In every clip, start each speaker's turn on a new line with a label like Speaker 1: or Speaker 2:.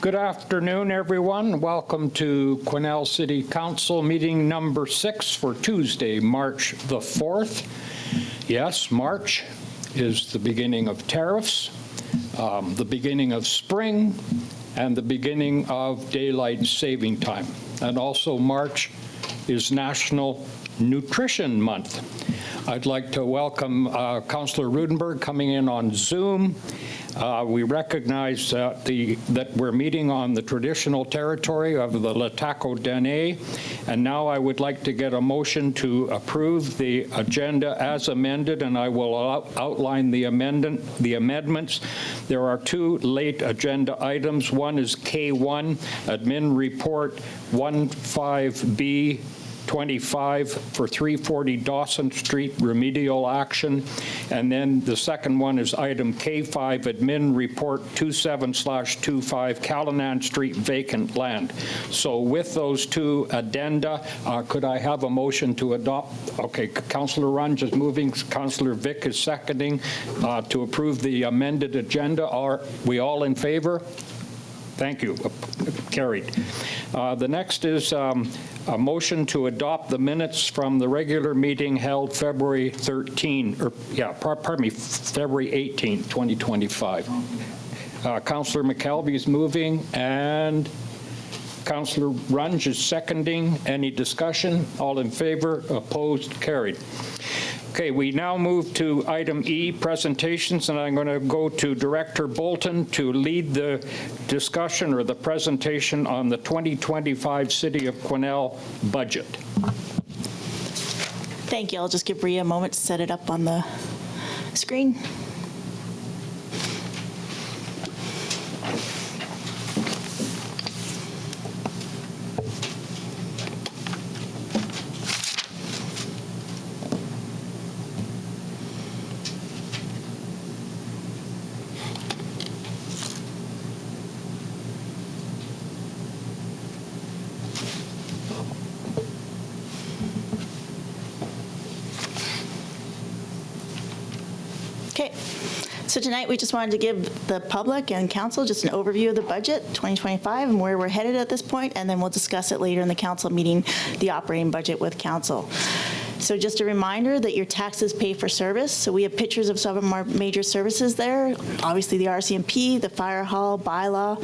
Speaker 1: Good afternoon, everyone. Welcome to Quesnel City Council meeting number 6 for Tuesday, March the 4th. Yes, March is the beginning of tariffs, the beginning of spring, and the beginning of daylight saving time. And also March is National Nutrition Month. I'd like to welcome Councillor Rudenberg coming in on Zoom. We recognize that we're meeting on the traditional territory of the LHTAKO DENE, and now I would like to get a motion to approve the agenda as amended, and I will outline the amendments. There are two late agenda items. One is K1, Admin Report 15B 25 for 340 Dawson Street remedial action. And then the second one is item K5, Admin Report 27/25 Callanan Street vacant land. So with those two addenda, could I have a motion to adopt? Okay, Councillor Runge is moving, Councillor Vick is seconding to approve the amended agenda. Are we all in favor? Thank you. Carried. The next is a motion to adopt the minutes from the regular meeting held February 18, 2025. Councillor McKelvey is moving and Councillor Runge is seconding. Any discussion? All in favor? Opposed? Carried. Okay, we now move to item E, presentations, and I'm going to go to Director Bolton to lead the discussion or the presentation on the 2025 City of Quesnel budget.
Speaker 2: Thank you. I'll just give Rhea a moment to set it up on the screen. Okay, so tonight we just wanted to give the public and council just an overview of the budget 2025 and where we're headed at this point, and then we'll discuss it later in the council meeting, the operating budget with council. So just a reminder that your taxes pay for service. So we have pictures of some of our major services there. Obviously the RCMP, the fire hall, bylaw.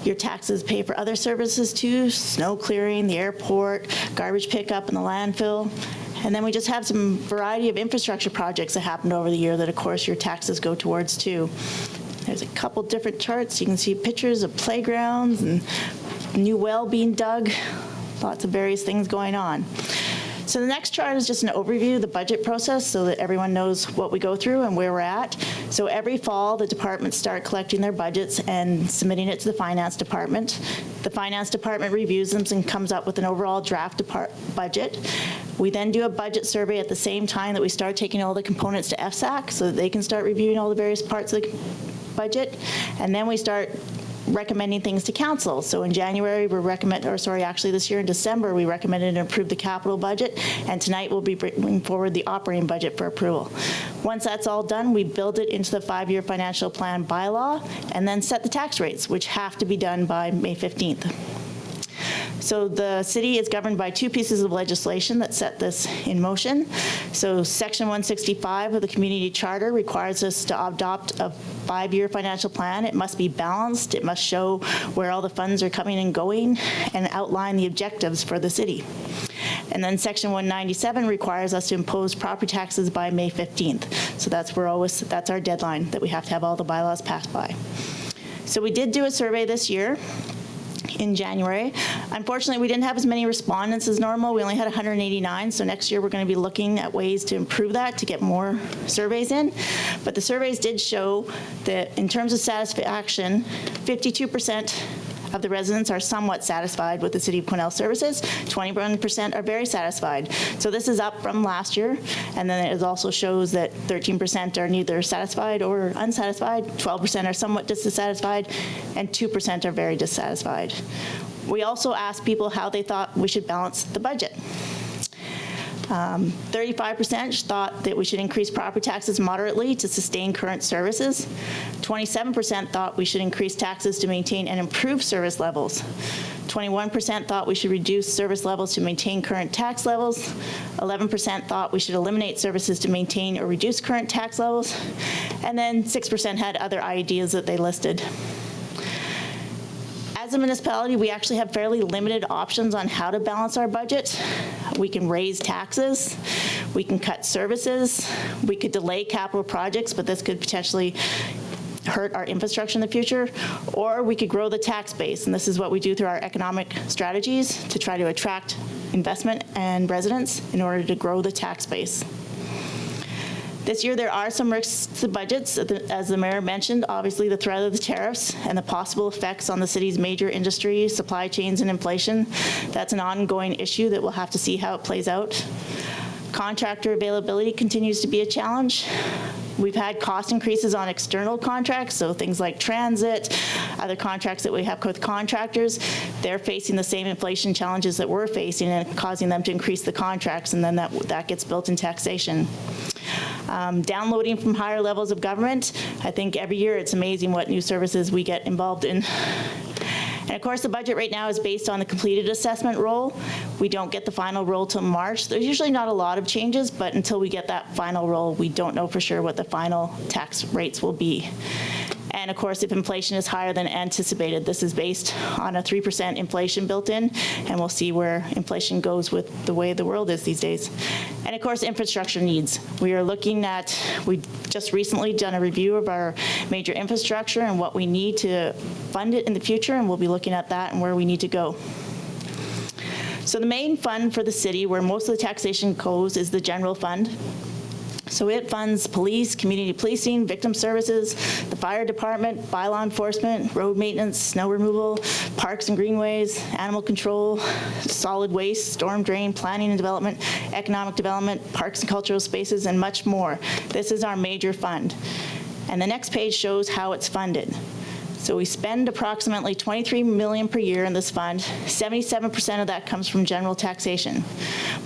Speaker 2: Your taxes pay for other services too, snow clearing, the airport, garbage pickup and the landfill. And then we just have some variety of infrastructure projects that happened over the year that, of course, your taxes go towards too. There's a couple different charts. You can see pictures of playgrounds and new well being dug, lots of various things going on. So the next chart is just an overview of the budget process so that everyone knows what we go through and where we're at. So every fall, the departments start collecting their budgets and submitting it to the finance department. The finance department reviews them and comes up with an overall draft budget. We then do a budget survey at the same time that we start taking all the components to FSAC so that they can start reviewing all the various parts of the budget. And then we start recommending things to council. So in January, this year in December, we recommended and approved the capital budget, and tonight we'll be bringing forward the operating budget for approval. Once that's all done, we build it into the 5-year financial plan bylaw, and then set the tax rates, which have to be done by May 15th. So the city is governed by two pieces of legislation that set this in motion. So Section 165 of the Community Charter requires us to adopt a 5-year financial plan. It must be balanced. It must show where all the funds are coming and going and outline the objectives for the city. And then Section 197 requires us to impose property taxes by May 15th. So that's our deadline that we have to have all the bylaws passed by. So we did do a survey this year in January. Unfortunately, we didn't have as many respondents as normal. We only had 189, so next year we're going to be looking at ways to improve that to get more surveys in. But the surveys did show that in terms of satisfaction, 52% of the residents are somewhat satisfied with the City of Quesnel services. 21% are very satisfied. So this is up from last year. And then it also shows that 13% are neither satisfied or unsatisfied, 12% are somewhat dissatisfied, and 2% are very dissatisfied. We also asked people how they thought we should balance the budget. 35% thought that we should increase property taxes moderately to sustain current services. 27% thought we should increase taxes to maintain and improve service levels. 21% thought we should reduce service levels to maintain current tax levels. 11% thought we should eliminate services to maintain or reduce current tax levels. And then 6% had other ideas that they listed. As a municipality, we actually have fairly limited options on how to balance our budget. We can raise taxes, we can cut services, we could delay capital projects, but this could potentially hurt our infrastructure in the future, or we could grow the tax base, and this is what we do through our economic strategies to try to attract investment and residents in order to grow the tax base. This year, there are some risks to budgets. As the mayor mentioned, obviously the threat of the tariffs and the possible effects on the city's major industry, supply chains, and inflation. That's an ongoing issue that we'll have to see how it plays out. Contractor availability continues to be a challenge. We've had cost increases on external contracts, so things like transit, other contracts that we have with contractors. They're facing the same inflation challenges that we're facing and causing them to increase the contracts, and then that gets built in taxation. Downloading from higher levels of government. I think every year it's amazing what new services we get involved in. And of course, the budget right now is based on the completed assessment roll. We don't get the final roll till March. There's usually not a lot of changes, but until we get that final roll, we don't know for sure what the final tax rates will be. And of course, if inflation is higher than anticipated, this is based on a 3% inflation built in, and we'll see where inflation goes with the way the world is these days. And of course, infrastructure needs. We are looking at, we just recently done a review of our major infrastructure and what we need to fund it in the future, and we'll be looking at that and where we need to go. So the main fund for the city, where most of the taxation goes, is the general fund. So it funds police, community policing, victim services, the fire department, bylaw enforcement, road maintenance, snow removal, parks and greenways, animal control, solid waste, storm drain, planning and development, economic development, parks and cultural spaces, and much more. This is our major fund. And the next page shows how it's funded. So we spend approximately $23 million per year in this fund. 77% of that comes from general taxation.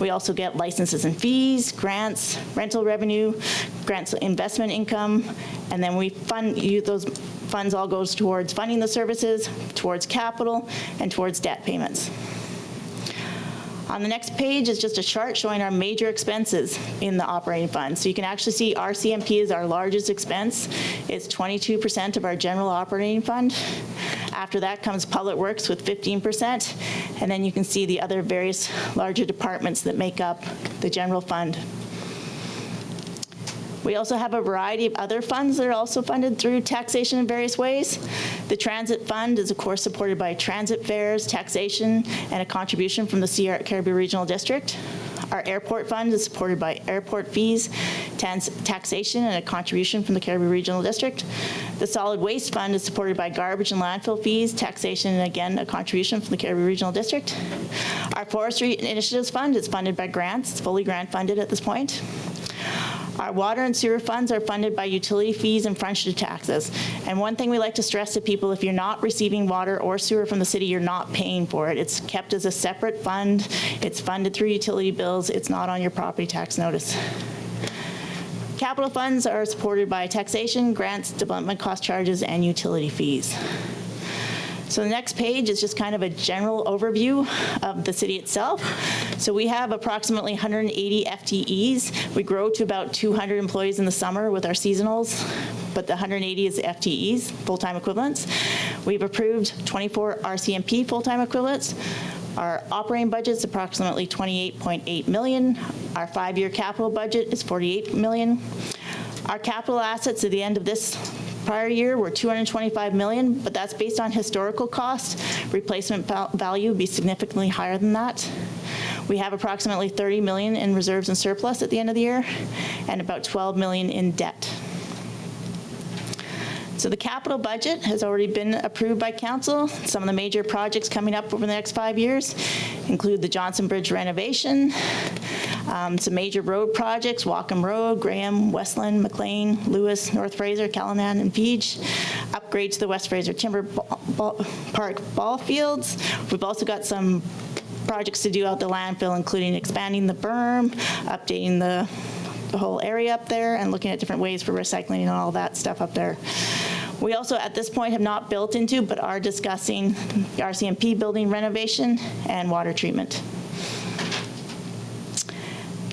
Speaker 2: We also get licenses and fees, grants, rental revenue, grants investment income, and then we fund those funds all goes towards funding the services, towards capital, and towards debt payments. On the next page is just a chart showing our major expenses in the operating fund. So you can actually see RCMP is our largest expense. It's 22% of our general operating fund. After that comes Public Works with 15%. And then you can see the other various larger departments that make up the general fund. We also have a variety of other funds that are also funded through taxation in various ways. The transit fund is, of course, supported by transit fares, taxation, and a contribution from the Cariboo Regional District. Our airport fund is supported by airport fees, taxation, and a contribution from the Cariboo Regional District. The solid waste fund is supported by garbage and landfill fees, taxation, and again, a contribution from the Cariboo Regional District. Our forestry initiatives fund is funded by grants. It's fully grant funded at this point. Our water and sewer funds are funded by utility fees and frontage taxes. And one thing we like to stress to people, if you're not receiving water or sewer from the city, you're not paying for it. It's kept as a separate fund. It's funded through utility bills. It's not on your property tax notice. Capital funds are supported by taxation, grants, development cost charges, and utility fees. So the next page is just kind of a general overview of the city itself. So we have approximately 180 FTEs. We grow to about 200 employees in the summer with our seasonals, but the 180 is full-time full-time equivalents. We've approved 24 RCMP full-time equivalents. Our operating budget is approximately $28.8 million. Our 5-year capital budget is $48 million. Our capital assets at the end of this prior year were $225 million, but that's based on historical cost. Replacement value would be significantly higher than that. We have approximately $30 million in reserves and surplus at the end of the year, and about $12 million in debt. So the capital budget has already been approved by council. Some of the major projects coming up over the next 5 years include the Johnson Bridge renovation, some major road projects, Walkham Road, Graham, Westland, McLean, Lewis, North Fraser, Callanan, and Peach, upgrades to the West Fraser Timber Park ball fields. We've also got some projects to do out the landfill, including expanding the berm, updating the whole area up there, and looking at different ways for recycling and all that stuff up there. We also, at this point, have not built into, but are discussing the RCMP building renovation and water treatment.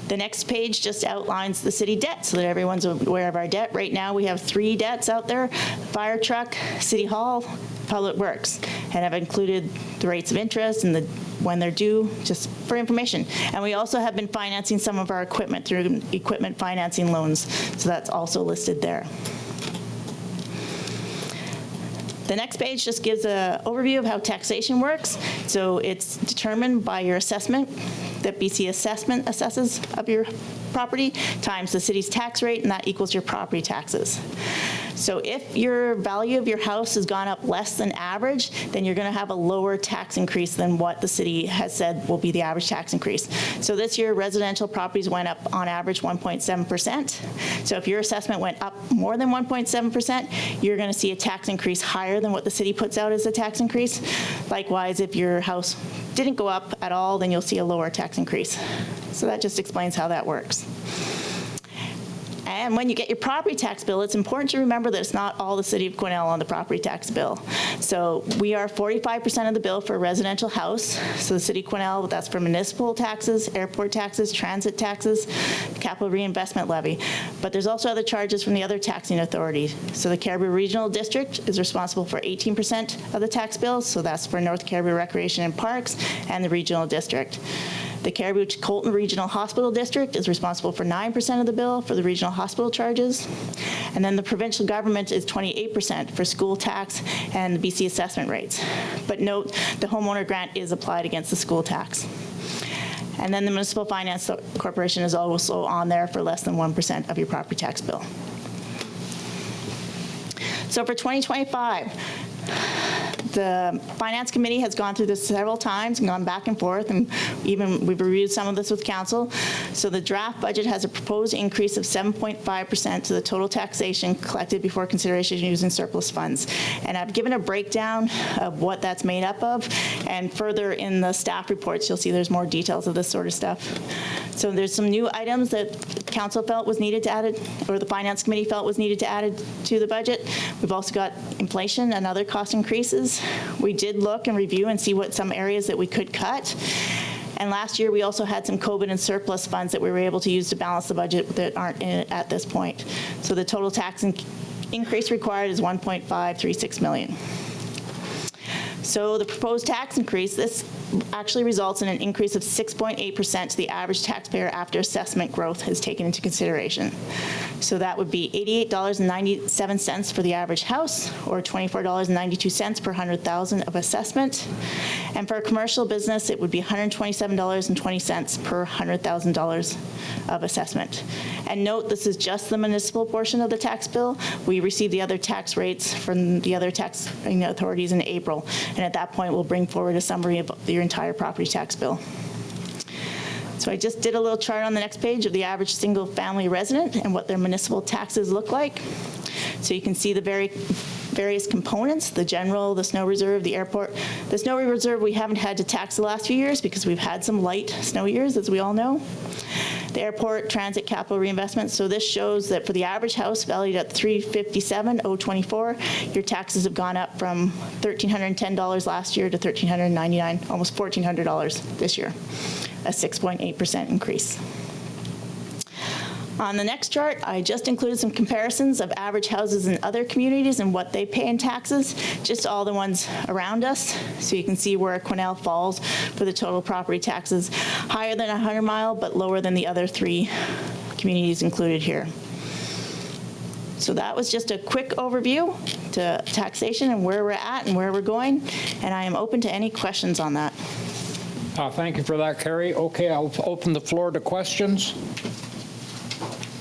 Speaker 2: The next page just outlines the city debt so that everyone's aware of our debt. Right now, we have 3 debts out there: fire truck, city hall, public works, and I've included the rates of interest and when they're due, just for information. And we also have been financing some of our equipment through equipment financing loans, so that's also listed there. The next page just gives an overview of how taxation works. So it's determined by your assessment that BC Assessment assesses of your property times the city's tax rate, and that equals your property taxes. So if your value of your house has gone up less than average, then you're going to have a lower tax increase than what the city has said will be the average tax increase. So this year, residential properties went up on average 1.7%. So if your assessment went up more than 1.7%, you're going to see a tax increase higher than what the city puts out as a tax increase. Likewise, if your house didn't go up at all, then you'll see a lower tax increase. So that just explains how that works. And when you get your property tax bill, it's important to remember that it's not all the city of Quesnel on the property tax bill. So we are 45% of the bill for a residential house. So the city of Quesnel, that's for municipal taxes, airport taxes, transit taxes, capital reinvestment levy. But there's also other charges from the other taxing authorities. So the Cariboo Regional District is responsible for 18% of the tax bill. So that's for North Cariboo Recreation and Parks and the Regional District. The Cariboo-Colton Regional Hospital District is responsible for 9% of the bill for the regional hospital charges. And then the provincial government is 28% for school tax and the BC assessment rates. But note, the homeowner grant is applied against the school tax. And then the Municipal Finance Corporation is also on there for less than 1% of your property tax bill. So for 2025, the Finance Committee has gone through this several times and gone back and forth, and even we've reviewed some of this with Council. So the draft budget has a proposed increase of 7.5% to the total taxation collected before consideration using surplus funds. And I've given a breakdown of what that's made up of, and further in the staff reports, you'll see there's more details of this sort of stuff. So there's some new items that Council felt was needed to add, or the Finance Committee felt was needed to add to the budget. We've also got inflation and other cost increases. We did look and review and see what some areas that we could cut. And last year, we also had some COVID and surplus funds that we were able to use to balance the budget that aren't in it at this point. So the total tax increase required is $1.536 million. So the proposed tax increase, this actually results in an increase of 6.8% to the average taxpayer after assessment growth is taken into consideration. So that would be $88.97 for the average house, or $24.92 per 100,000 of assessment. And for a commercial business, it would be $127.20 per $100,000 of assessment. And note, this is just the municipal portion of the tax bill. We receive the other tax rates from the other tax authorities in April. And at that point, we'll bring forward a summary of your entire property tax bill. So I just did a little chart on the next page of the average single-family resident and what their municipal taxes look like. So you can see the various components: the general, the snow reserve, the airport. The snow reserve we haven't had to tax the last few years because we've had some light snow years, as we all know. The airport, transit, capital reinvestment. So this shows that for the average house valued at $357,024, your taxes have gone up from $1,310 last year to $1,399, almost $1,400 this year, a 6.8% increase. On the next chart, I just included some comparisons of average houses in other communities and what they pay in taxes, just all the ones around us. So you can see where Quesnel falls for the total property taxes, higher than 100 Mile, but lower than the other 3 communities included here. So that was just a quick overview to taxation and where we're at and where we're going, and I am open to any questions on that.
Speaker 1: Thank you for that, Carrie. Okay, I'll open the floor to questions.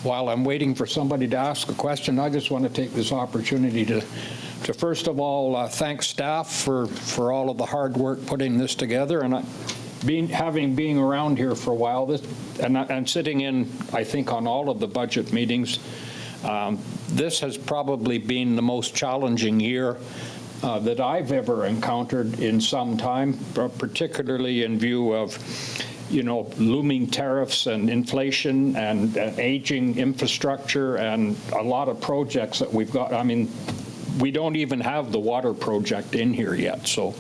Speaker 1: While I'm waiting for somebody to ask a question, I just want to take this opportunity to first of all thank staff for all of the hard work putting this together. And having been around here for a while, and sitting in, I think, on all of the budget meetings, this has probably been the most challenging year that I've ever encountered in some time, particularly in view of, looming tariffs and inflation and aging infrastructure and a lot of projects that we've got. I mean, we don't even have the water project in here yet. So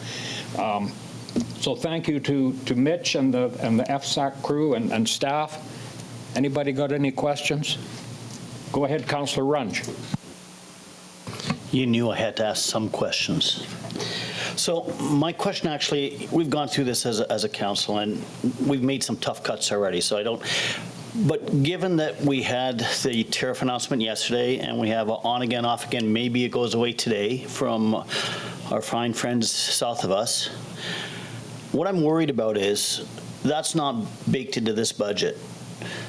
Speaker 1: thank you to Mitch and the FSAC crew and staff. Anybody got any questions? Go ahead, Councillor Runge.
Speaker 3: You knew I had to ask some questions. So my question, actually, we've gone through this as a council, and we've made some tough cuts already, so I don't, but given that we had the tariff announcement yesterday, and we have on again, off again, maybe it goes away today from our fine friends south of us, what I'm worried about is that's not baked into this budget.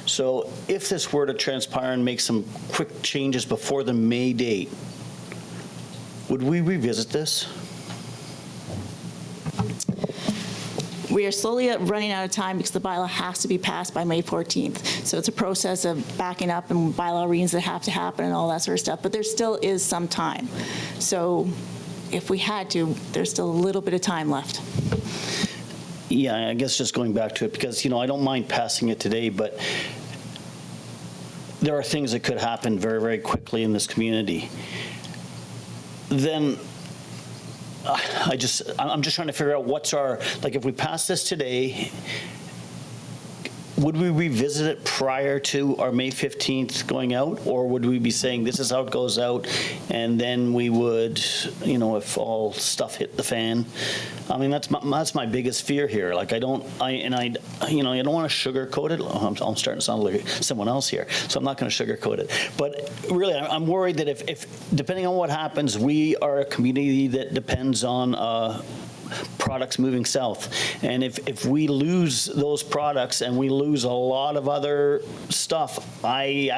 Speaker 3: So if this were to transpire and make some quick changes before the May date, would we revisit this?
Speaker 2: We are slowly running out of time because the bylaw has to be passed by May 14th. So it's a process of backing up and bylaw readings that have to happen and all that sort of stuff. But there still is some time. So if we had to, there's still a little bit of time left.
Speaker 3: Yeah, I guess just going back to it, because, I don't mind passing it today, but there are things that could happen very, very quickly in this community. Then I'm just trying to figure out what's our, like, if we pass this today, would we revisit it prior to our May 15th going out, or would we be saying this is how it goes out, and then we would, if all stuff hit the fan? I mean, that's my biggest fear here. Like, I don't want to sugarcoat it. I'm starting to sound like someone else here, so I'm not going to sugarcoat it. But really, I'm worried that if depending on what happens, we are a community that depends on products moving south, and if we lose those products and we lose a lot of other stuff, I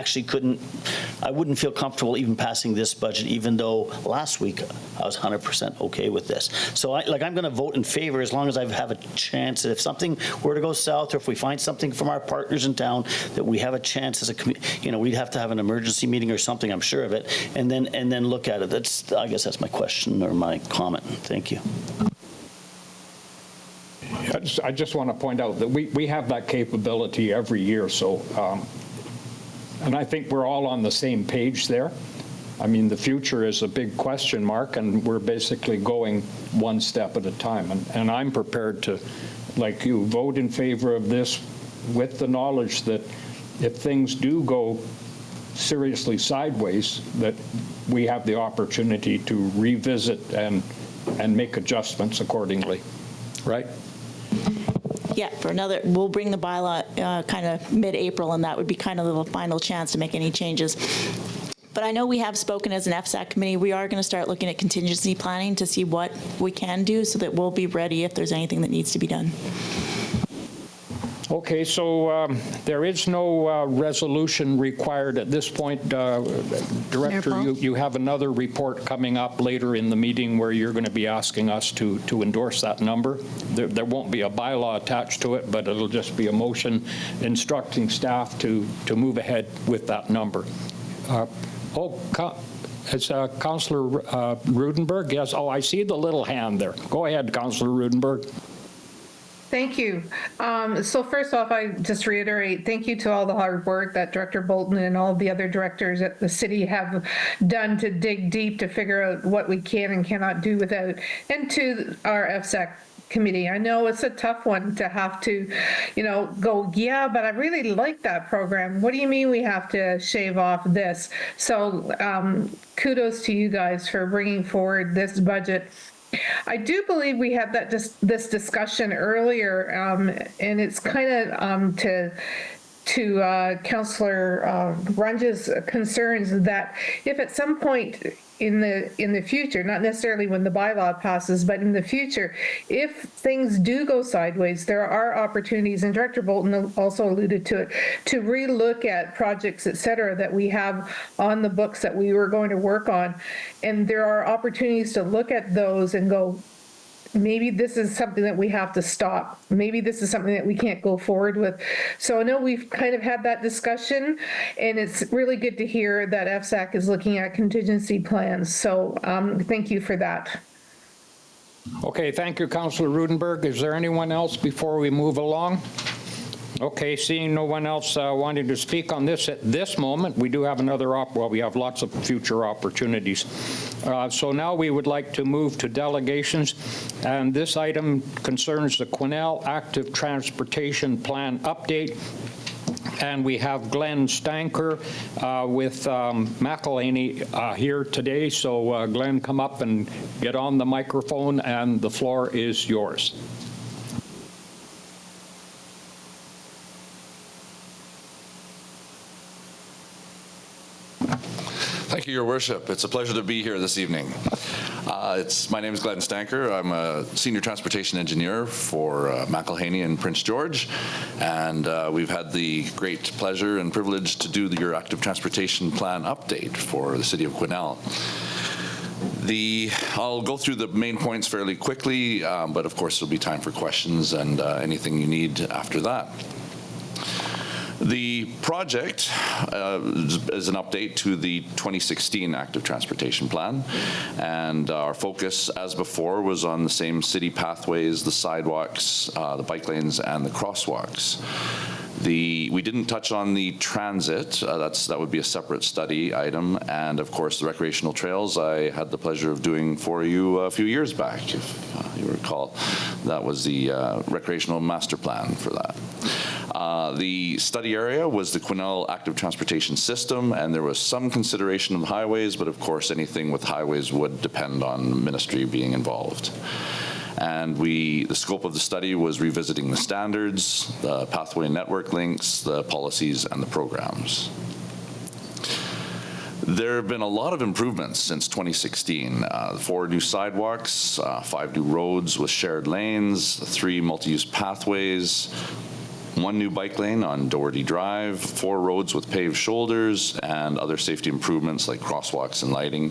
Speaker 3: wouldn't feel comfortable even passing this budget, even though last week I was 100% okay with this. So I'm going to vote in favor as long as I have a chance that if something were to go south, or if we find something from our partners in town, that we have a chance as a we'd have to have an emergency meeting or something, I'm sure of it, and then look at it. I guess that's my question or my comment. Thank you.
Speaker 1: I just want to point out that we have that capability every year, so, and I think we're all on the same page there. I mean, the future is a big question mark, and we're basically going one step at a time. And I'm prepared to, like you, vote in favor of this with the knowledge that if things do go seriously sideways, that we have the opportunity to revisit and make adjustments accordingly, right?
Speaker 2: Yeah, we'll bring the bylaw kind of mid-April, and that would be kind of the final chance to make any changes. But I know we have spoken as an FSAC committee. We are going to start looking at contingency planning to see what we can do so that we'll be ready if there's anything that needs to be done.
Speaker 1: Okay, so there is no resolution required at this point. Director, you have another report coming up later in the meeting where you're going to be asking us to endorse that number. There won't be a bylaw attached to it, but it'll just be a motion instructing staff to move ahead with that number. It's Councillor Rudenberg. Yes. Oh, I see the little hand there. Go ahead, Councillor Rudenberg.
Speaker 4: Thank you. So first off, I just reiterate, thank you to all the hard work that Director Bolton and all the other directors at the city have done to dig deep to figure out what we can and cannot do without, and to our FSAC committee. I know it's a tough one to have to, go, yeah, but I really like that program. What do you mean we have to shave off this? So kudos to you guys for bringing forward this budget. I do believe we had this discussion earlier, and it's kind of to Councillor Runge's concerns that if at some point in the future, not necessarily when the bylaw passes, but in the future, if things do go sideways, there are opportunities, and Director Bolton also alluded to it, to relook at projects, et cetera, that we have on the books that we were going to work on. And there are opportunities to look at those and go, maybe this is something that we have to stop. Maybe this is something that we can't go forward with. So I know we've kind of had that discussion, and it's really good to hear that FSAC is looking at contingency plans. So thank you for that.
Speaker 1: Okay, thank you, Councillor Rudenberg. Is there anyone else before we move along? Okay, seeing no one else wanting to speak on this at this moment, we do have another well, we have lots of future opportunities. So now we would like to move to delegations, and this item concerns the Quesnel Active Transportation Plan update. And we have Glenn Stanker with McElhanney here today. So Glenn, come up and get on the microphone, and the floor is yours.
Speaker 5: Thank you, Your Worship. It's a pleasure to be here this evening. My name is Glenn Stanker. I'm a senior transportation engineer for McElhanney and Prince George, and we've had the great pleasure and privilege to do your active transportation plan update for the city of Quesnel. I'll go through the main points fairly quickly, but of course there'll be time for questions and anything you need after that. The project is an update to the 2016 Active Transportation Plan, and our focus, as before, was on the same city pathways, the sidewalks, the bike lanes, and the crosswalks. We didn't touch on the transit. That would be a separate study item, and of course the recreational trails I had the pleasure of doing for you a few years back, if you recall. That was the recreational master plan for that. The study area was the Quesnel Active Transportation System, and there was some consideration of the highways, but of course anything with highways would depend on the ministry being involved. And the scope of the study was revisiting the standards, the pathway network links, the policies, and the programs. There have been a lot of improvements since 2016. 4 new sidewalks, 5 new roads with shared lanes, 3 multi-use pathways, 1 new bike lane on Doherty Drive, 4 roads with paved shoulders, and other safety improvements like crosswalks and lighting.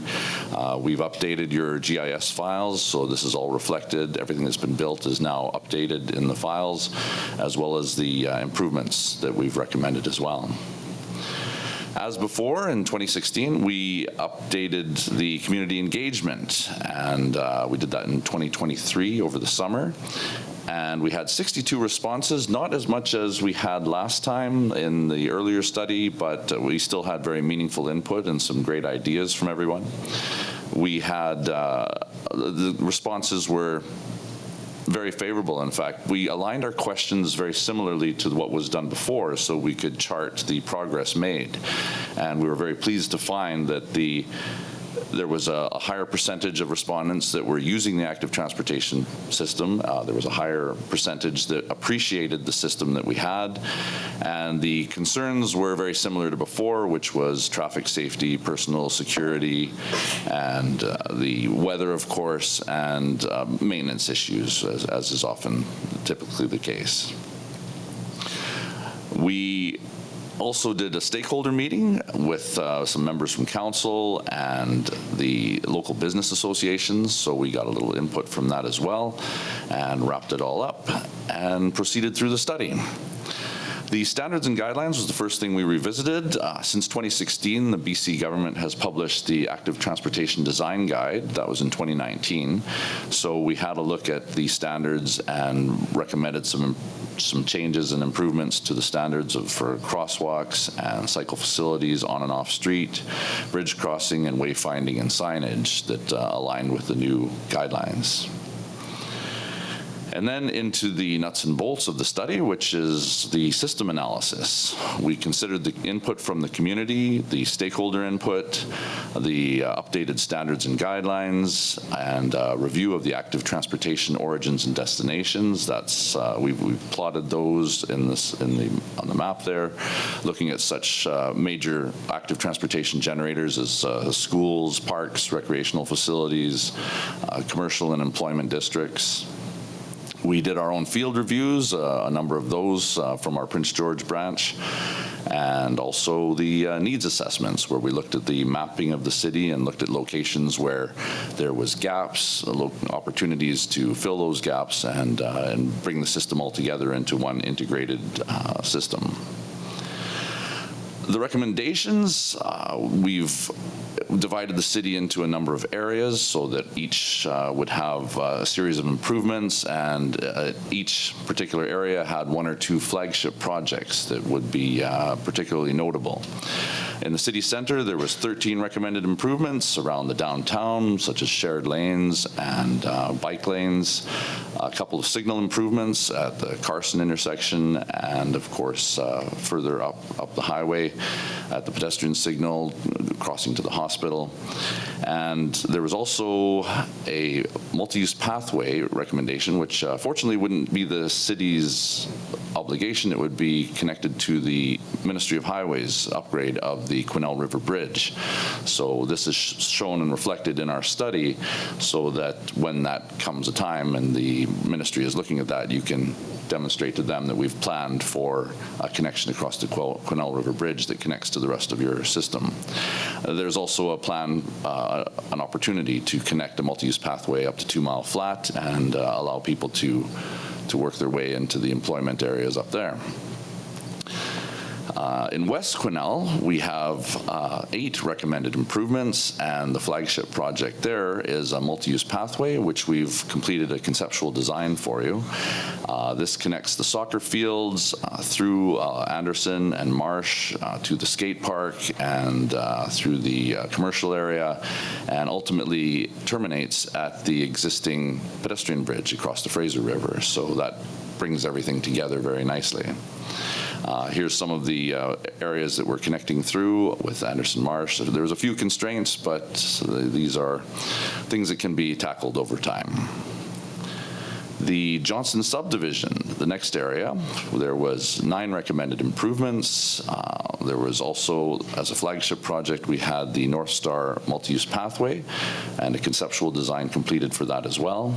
Speaker 5: We've updated your GIS files, so this is all reflected. Everything that's been built is now updated in the files, as well as the improvements that we've recommended as well. As before, in 2016, we updated the community engagement, and we did that in 2023 over the summer. And we had 62 responses, not as much as we had last time in the earlier study, but we still had very meaningful input and some great ideas from everyone. We had, the responses were very favorable. In fact, we aligned our questions very similarly to what was done before, so we could chart the progress made. And we were very pleased to find that there was a higher percentage of respondents that were using the active transportation system. There was a higher percentage that appreciated the system that we had. And the concerns were very similar to before, which was traffic safety, personal security, and the weather, of course, and maintenance issues, as is often typically the case. We also did a stakeholder meeting with some members from council and the local business associations, so we got a little input from that as well, and wrapped it all up and proceeded through the study. The standards and guidelines was the first thing we revisited. Since 2016, the BC government has published the Active Transportation Design Guide. That was in 2019. So we had a look at the standards and recommended some changes and improvements to the standards for crosswalks and cycle facilities on and off street, bridge crossing, and wayfinding and signage that aligned with the new guidelines. And then into the nuts and bolts of the study, which is the system analysis. We considered the input from the community, the stakeholder input, the updated standards and guidelines, and review of the active transportation origins and destinations. That's we've plotted those on the map there, looking at such major active transportation generators as schools, parks, recreational facilities, commercial and employment districts. We did our own field reviews, a number of those from our Prince George branch, and also the needs assessments, where we looked at the mapping of the city and looked at locations where there was gaps, opportunities to fill those gaps, and bring the system all together into one integrated system. The recommendations, we've divided the city into a number of areas so that each would have a series of improvements, and each particular area had one or two flagship projects that would be particularly notable. In the city center, there was 13 recommended improvements around the downtown, such as shared lanes and bike lanes, a couple of signal improvements at the Carson intersection, and of course, further up the highway at the pedestrian signal crossing to the hospital. And there was also a multi-use pathway recommendation, which fortunately wouldn't be the city's obligation. It would be connected to the Ministry of Highways upgrade of the Quesnel River Bridge. So this is shown and reflected in our study so that when that comes a time and the ministry is looking at that, you can demonstrate to them that we've planned for a connection across the Quesnel River Bridge that connects to the rest of your system. There's also a plan, an opportunity to connect a multi-use pathway up to 2 Mile Flat and allow people to work their way into the employment areas up there. In West Quesnel, we have 8 recommended improvements, and the flagship project there is a multi-use pathway, which we've completed a conceptual design for you. This connects the soccer fields through Anderson and Marsh to the skate park and through the commercial area, and ultimately terminates at the existing pedestrian bridge across the Fraser River. So that brings everything together very nicely. Here's some of the areas that we're connecting through with Anderson Marsh. There's a few constraints, but these are things that can be tackled over time. The Johnson subdivision, the next area, there was 9 recommended improvements. There was also, as a flagship project, we had the North Star multi-use pathway and a conceptual design completed for that as well.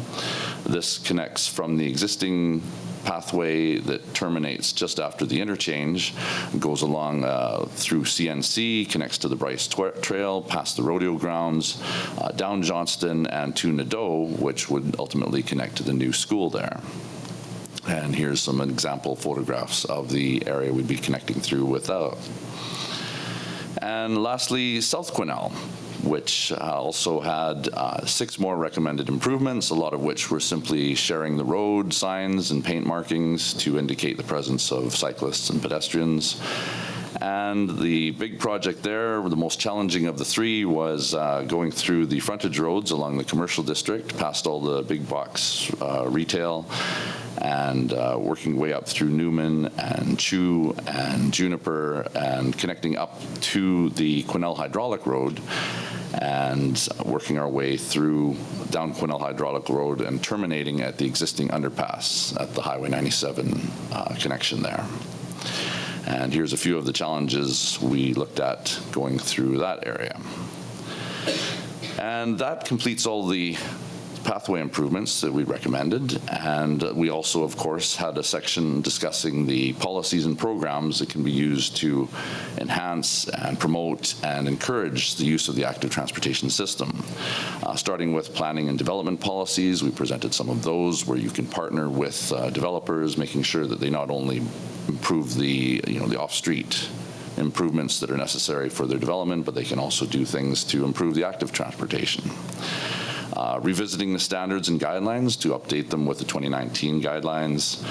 Speaker 5: This connects from the existing pathway that terminates just after the interchange, goes along through CNC, connects to the Bryce Trail, past the rodeo grounds, down Johnston and to Nadeau, which would ultimately connect to the new school there. And here's some example photographs of the area we'd be connecting through with that. And lastly, South Quesnel, which also had 6 more recommended improvements, a lot of which were simply sharing the road signs and paint markings to indicate the presence of cyclists and pedestrians. And the big project there, the most challenging of the 3, was going through the frontage roads along the commercial district, past all the big box retail, and working way up through Newman and Chew and Juniper and connecting up to the Quesnel Hydraulic Road and working our way through down Quesnel Hydraulic Road and terminating at the existing underpass at the Highway 97 connection there. And here's a few of the challenges we looked at going through that area. And that completes all the pathway improvements that we recommended. And we also, of course, had a section discussing the policies and programs that can be used to enhance and promote and encourage the use of the active transportation system. Starting with planning and development policies, we presented some of those where you can partner with developers, making sure that they not only improve the off-street improvements that are necessary for their development, but they can also do things to improve the active transportation. Revisiting the standards and guidelines to update them with the 2019 guidelines.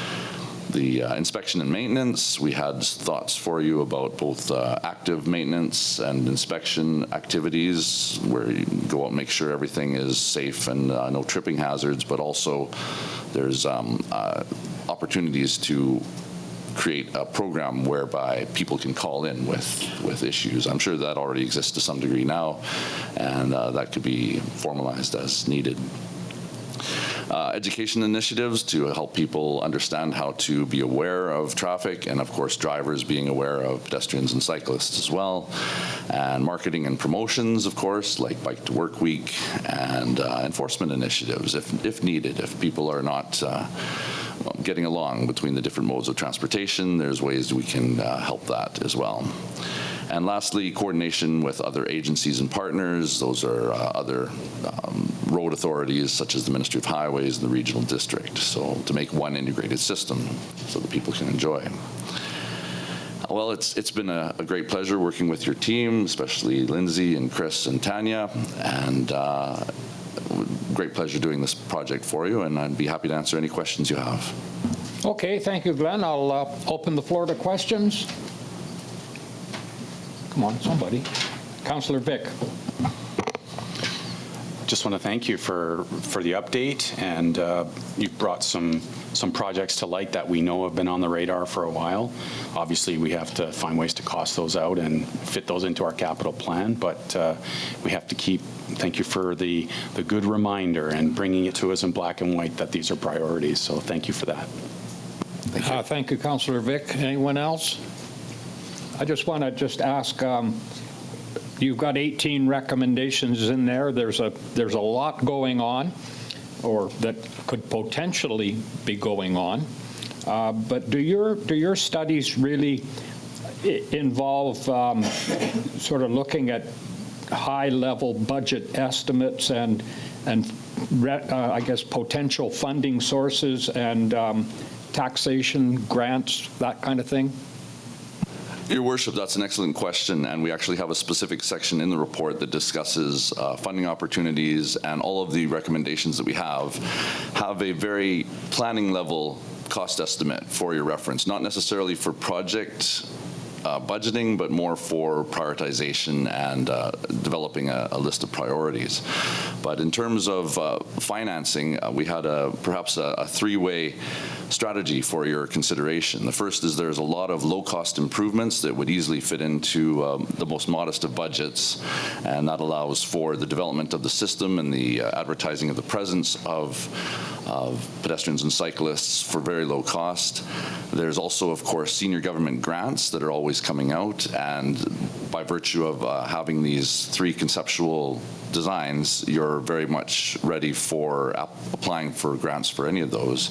Speaker 5: The inspection and maintenance, we had thoughts for you about both active maintenance and inspection activities where you can go out and make sure everything is safe and no tripping hazards, but also there's opportunities to create a program whereby people can call in with issues. I'm sure that already exists to some degree now, and that could be formalized as needed. Education initiatives to help people understand how to be aware of traffic, and of course drivers being aware of pedestrians and cyclists as well. And marketing and promotions, of course, like Bike to Work Week, and enforcement initiatives if needed. If people are not getting along between the different modes of transportation, there's ways we can help that as well. And lastly, coordination with other agencies and partners. Those are other road authorities such as the Ministry of Highways and the Regional District. So to make one integrated system so that people can enjoy. Well, it's been a great pleasure working with your team, especially Lindsay and Chris and Tanya, and great pleasure doing this project for you, and I'd be happy to answer any questions you have.
Speaker 1: Okay, thank you, Glenn. I'll open the floor to questions. Come on, somebody. Councillor Vic.
Speaker 6: Just want to thank you for the update, and you've brought some projects to light that we know have been on the radar for a while. Obviously, we have to find ways to cost those out and fit those into our capital plan, but we have to thank you for the good reminder and bringing it to us in black and white that these are priorities, so thank you for that.
Speaker 1: Thank you, Councillor Vic. Anyone else? I just want to ask, you've got 18 recommendations in there. There's a lot going on, or that could potentially be going on. But do your studies really involve sort of looking at high-level budget estimates and I guess potential funding sources and taxation grants, that kind of thing?
Speaker 5: Your Worship, that's an excellent question, and we actually have a specific section in the report that discusses funding opportunities, and all of the recommendations that we have a very planning level cost estimate for your reference, not necessarily for project budgeting, but more for prioritization and developing a list of priorities. But in terms of financing, we had perhaps a three-way strategy for your consideration. The first is there's a lot of low-cost improvements that would easily fit into the most modest of budgets, and that allows for the development of the system and the advertising of the presence of pedestrians and cyclists for very low cost. There's also, of course, senior government grants that are always coming out, and by virtue of having these three conceptual designs, you're very much ready for applying for grants for any of those.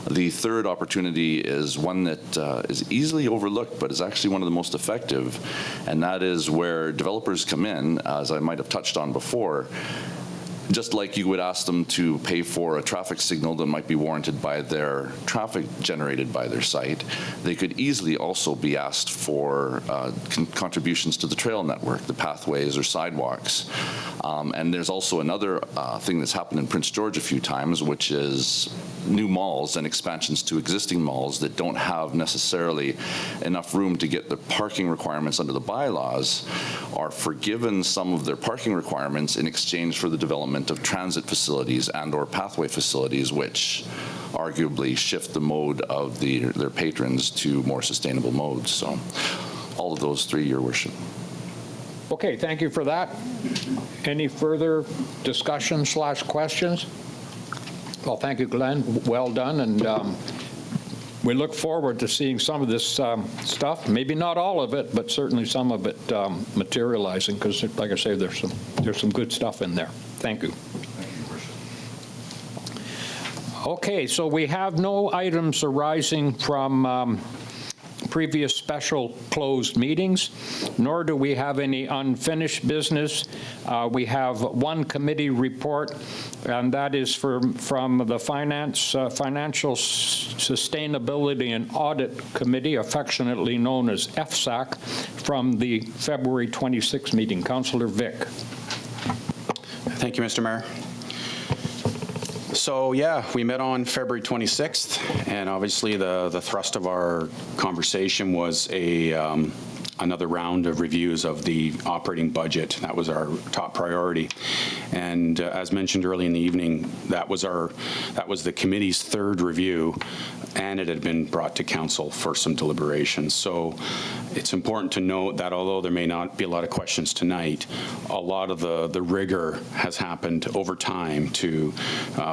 Speaker 5: The third opportunity is one that is easily overlooked, but is actually one of the most effective, and that is where developers come in, as I might have touched on before. Just like you would ask them to pay for a traffic signal that might be warranted by their traffic generated by their site, they could easily also be asked for contributions to the trail network, the pathways or sidewalks. And there's also another thing that's happened in Prince George a few times, which is new malls and expansions to existing malls that don't have necessarily enough room to get the parking requirements under the bylaws are forgiven some of their parking requirements in exchange for the development of transit facilities and or pathway facilities, which arguably shift the mode of their patrons to more sustainable modes. So all of those three, Your Worship.
Speaker 1: Okay, thank you for that. Any further discussion / questions? Well, thank you, Glenn. Well done, and we look forward to seeing some of this stuff. Maybe not all of it, but certainly some of it materializing. Because, like I say, there's some good stuff in there. Thank you. Okay, so we have no items arising from previous special closed meetings, nor do we have any unfinished business. We have one committee report, and that is from the Financial Sustainability and Audit Committee, affectionately known as FSAC, from the February 26th meeting. Councillor Vic.
Speaker 6: Thank you, Mr. Mayor. So yeah, we met on February 26th, and obviously the thrust of our conversation was another round of reviews of the operating budget. That was our top priority. And as mentioned early in the evening, that was the committee's third review, and it had been brought to council for some deliberations. So it's important to note that although there may not be a lot of questions tonight, a lot of the rigor has happened over time to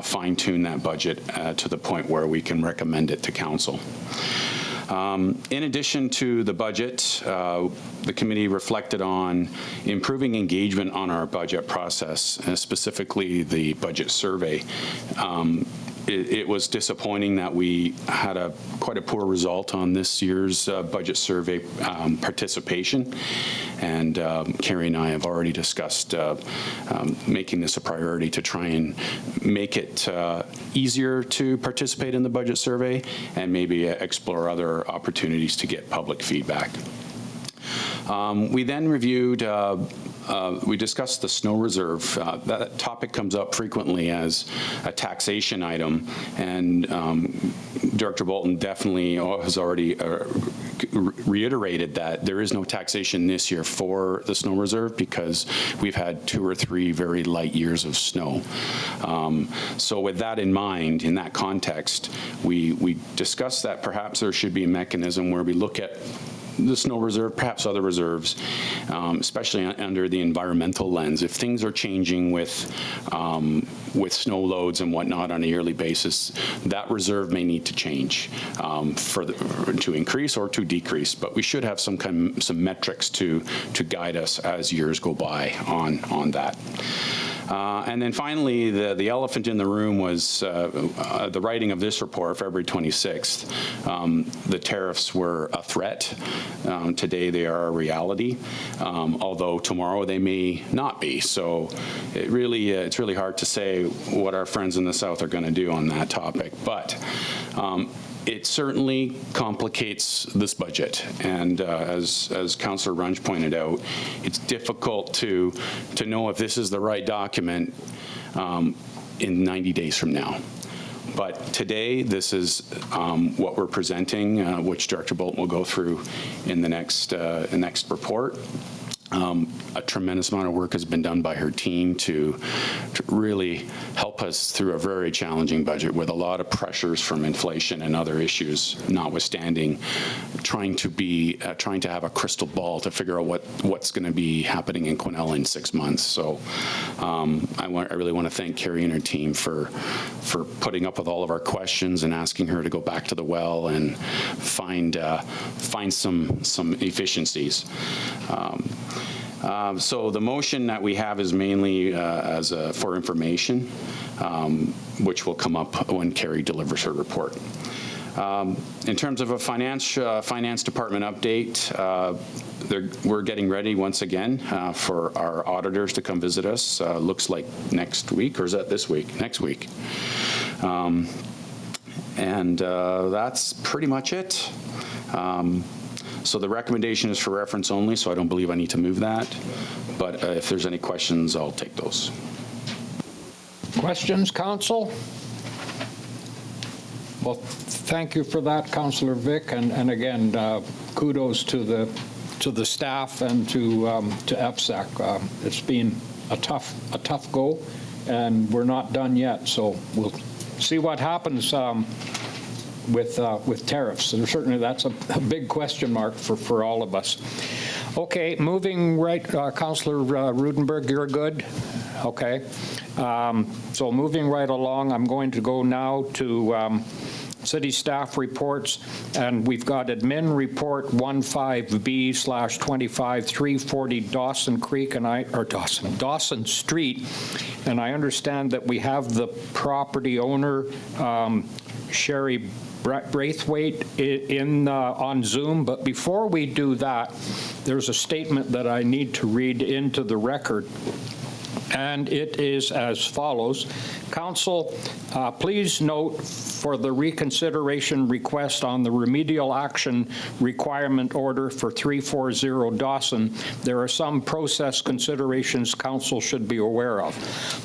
Speaker 6: fine-tune that budget to the point where we can recommend it to council. In addition to the budget, the committee reflected on improving engagement on our budget process, specifically the budget survey. it was disappointing that we had quite a poor result on this year's budget survey participation. And Carrie and I have already discussed making this a priority to try and make it easier to participate in the budget survey and maybe explore other opportunities to get public feedback. We then reviewed, we discussed the snow reserve. That topic comes up frequently as a taxation item, and Director Bolton definitely has already reiterated that there is no taxation this year for the snow reserve because we've had 2 or 3 very light years of snow. So with that in mind, in that context, we discussed that perhaps there should be a mechanism where we look at the snow reserve, perhaps other reserves, especially under the environmental lens. If things are changing with snow loads and whatnot on a yearly basis, that reserve may need to change to increase or to decrease. But we should have some metrics to guide us as years go by on that. And then finally, the elephant in the room was the writing of this report, February 26th. The tariffs were a threat. Today they are a reality, although tomorrow they may not be. So it's really hard to say what our friends in the South are going to do on that topic. But it certainly complicates this budget, and as Councillor Runge pointed out, it's difficult to know if this is the right document in 90 days from now. But today, this is what we're presenting, which Director Bolton will go through in the next report. A tremendous amount of work has been done by her team to really help us through a very challenging budget with a lot of pressures from inflation and other issues notwithstanding, trying to have a crystal ball to figure out what's going to be happening in Quesnel in 6 months. So I really want to thank Carrie and her team for putting up with all of our questions and asking her to go back to the well and find some efficiencies. So the motion that we have is mainly for information, which will come up when Carrie delivers her report. In terms of a finance department update, we're getting ready once again for our auditors to come visit us. Looks like next week, or is that this week? Next week. And that's pretty much it. So the recommendation is for reference only, so I don't believe I need to move that. But if there's any questions, I'll take those.
Speaker 1: Questions, Council? Well, thank you for that, Councillor Vic, and again, kudos to the staff and to FSEC. It's been a tough go, and we're not done yet. So we'll see what happens with tariffs. And certainly that's a big question mark for all of us. Okay, moving right, Councillor Rudenberg, you're good? Okay. So moving right along, I'm going to go now to city staff reports, and we've got admin report 15B/25-340 Dawson Creek Dawson Street, and I understand that we have the property owner, Sherry Braithwaite, on Zoom. But before we do that, there's a statement that I need to read into the record, and it is as follows. Council, please note for the reconsideration request on the remedial action requirement order for 340 Dawson, there are some process considerations Council should be aware of.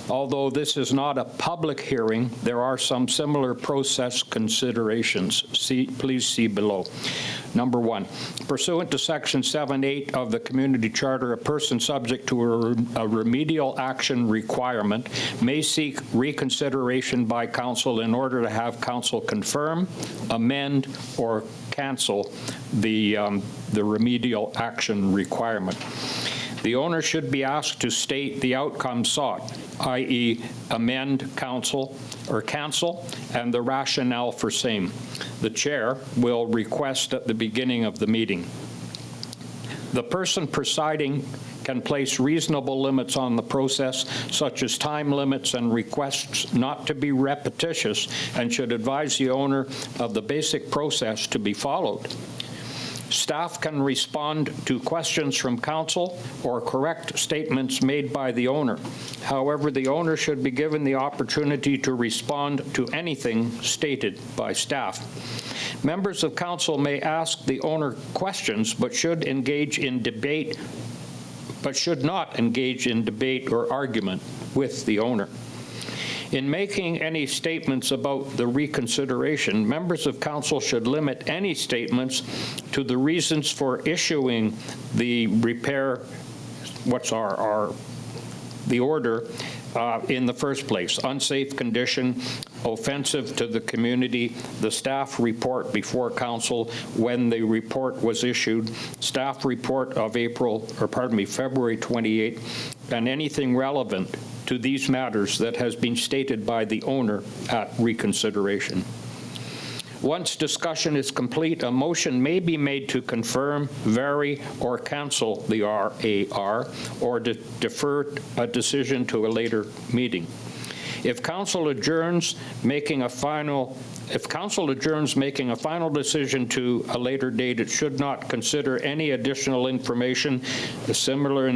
Speaker 1: Although this is not a public hearing, there are some similar process considerations. Please see below. Number 1, pursuant to Section 7(8) of the Community Charter, a person subject to a remedial action requirement may seek reconsideration by Council in order to have Council confirm, amend, or cancel the remedial action requirement. The owner should be asked to state the outcome sought, i.e. amend, cancel, and the rationale for same. The chair will request at the beginning of the meeting. The person presiding can place reasonable limits on the process, such as time limits and requests not to be repetitious, and should advise the owner of the basic process to be followed. Staff can respond to questions from council or correct statements made by the owner. However, the owner should be given the opportunity to respond to anything stated by staff. Members of council may ask the owner questions, but should not engage in debate or argument with the owner. In making any statements about the reconsideration, members of council should limit any statements to the reasons for issuing the repair, the order in the first place: unsafe condition, offensive to the community, the staff report before council when the report was issued, staff report of February 28, and anything relevant to these matters that has been stated by the owner at reconsideration. Once discussion is complete, a motion may be made to confirm, vary, or cancel the RAR, or defer a decision to a later meeting. If council adjourns, making a final decision to a later date, it should not consider any additional information, similar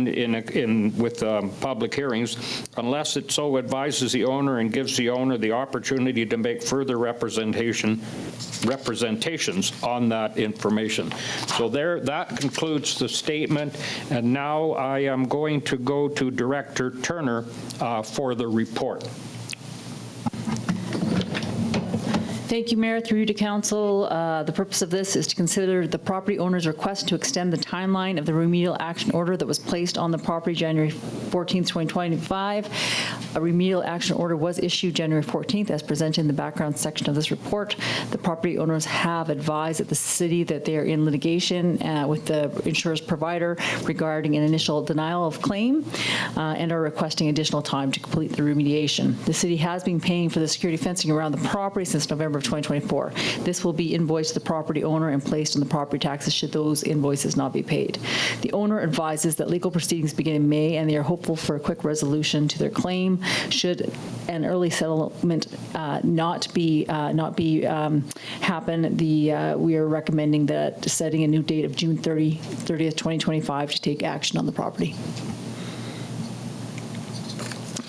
Speaker 1: with public hearings, unless it so advises the owner and gives the owner the opportunity to make further representations on that information. So that concludes the statement, and now I am going to go to Director Turner for the report.
Speaker 7: Thank you, Mayor. Through you to Council. The purpose of this is to consider the property owner's request to extend the timeline of the remedial action order that was placed on the property January 14th, 2025. A remedial action order was issued January 14th, as presented in the background section of this report. The property owners have advised at the city that they are in litigation with the insurance provider regarding an initial denial of claim and are requesting additional time to complete the remediation. The city has been paying for the security fencing around the property since November of 2024. This will be invoiced to the property owner and placed on the property taxes should those invoices not be paid. The owner advises that legal proceedings begin in May, and they are hopeful for a quick resolution to their claim. Should an early settlement not happen, we are recommending that setting a new date of June 30th, 2025 to take action on the property.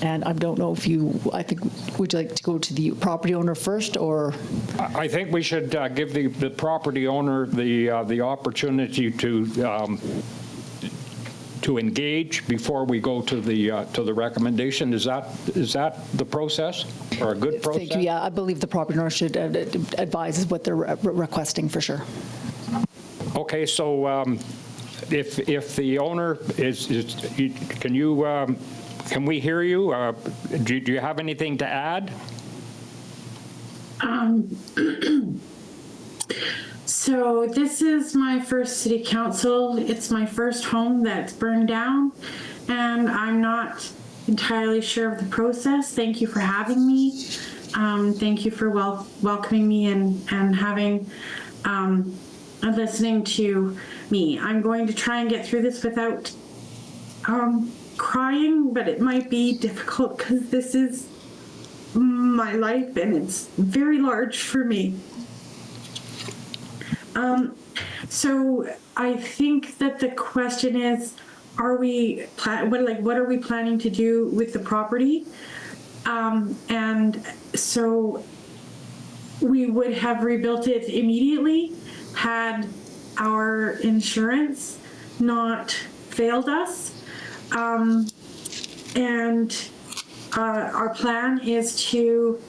Speaker 7: And I don't know if would you like to go to the property owner first, or?
Speaker 1: I think we should give the property owner the opportunity to engage before we go to the recommendation. Is that the process, or a good process?
Speaker 7: Thank you. Yeah, I believe the property owner should advise what they're requesting for sure.
Speaker 1: Okay, so if the owner can we hear you? Do you have anything to add?
Speaker 8: So this is my first city council. It's my first home that's burned down, and I'm not entirely sure of the process. Thank you for having me. Thank you for welcoming me and having and listening to me. I'm going to try and get through this without crying, but it might be difficult because this is my life and it's very large for me. So I think that the question is, what are we planning to do with the property? And so we would have rebuilt it immediately had our insurance not failed us. And our plan is to,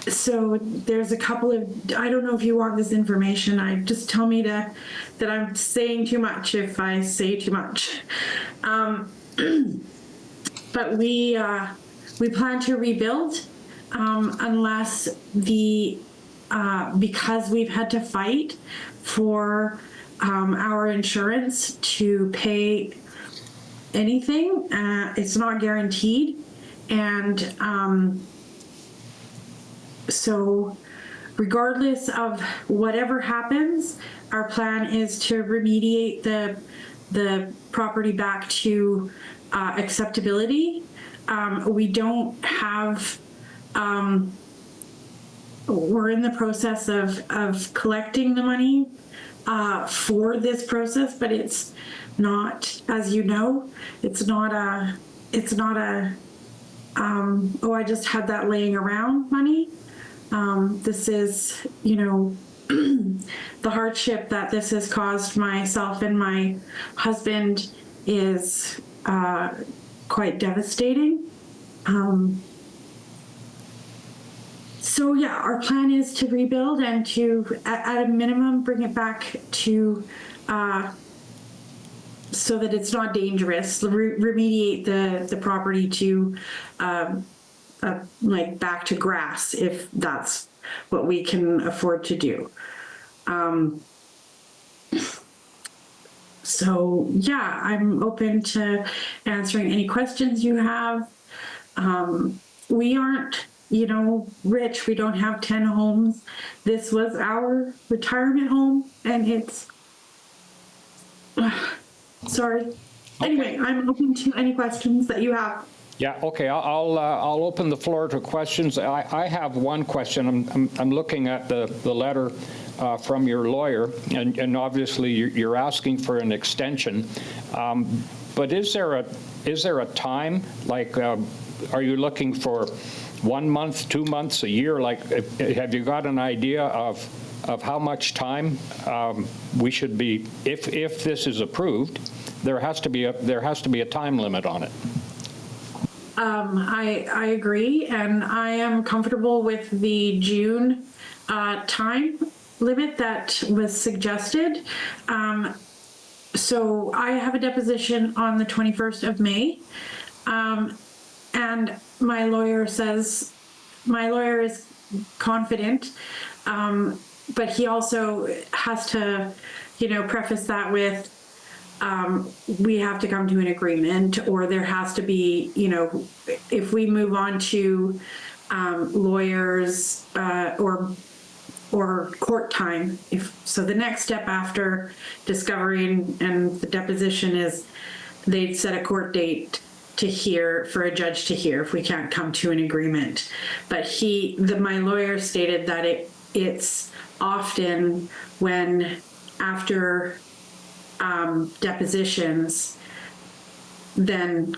Speaker 8: so there's a couple of, I don't know if you want this information, just tell me that I'm saying too much if I say too much. But we plan to rebuild unless because we've had to fight for our insurance to pay anything. It's not guaranteed. And so regardless of whatever happens, our plan is to remediate the property back to acceptability. We don't have, we're in the process of collecting the money for this process, but it's not, as you know, it's not a, oh, I just had that laying around money. This is, you know, the hardship that this has caused myself and my husband is quite devastating. So yeah, our plan is to rebuild and to, at a minimum, bring it back to so that it's not dangerous, remediate the property to like back to grass, if that's what we can afford to do. So yeah, I'm open to answering any questions you have. We aren't, you know, rich. We don't have 10 homes. This was our retirement home, and it's, sorry. Anyway, I'm open to any questions that you have.
Speaker 1: Yeah, okay, I'll open the floor to questions. I have one question. I'm looking at the letter from your lawyer, and obviously you're asking for an extension. But is there a time, like, are you looking for 1 month, 2 months, a year? Like, have you got an idea of how much time we should be, if this is approved? There has to be a time limit on it.
Speaker 8: I agree, and I am comfortable with the June time limit that was suggested. So I have a deposition on the 21st of May, and my lawyer is confident, but he also has to, you know, preface that with, we have to come to an agreement, or there has to be, you know, if we move on to lawyers or court time. So the next step after discovery and the deposition is they'd set a court date to hear, for a judge to hear if we can't come to an agreement. But my lawyer stated that it's often when after depositions, then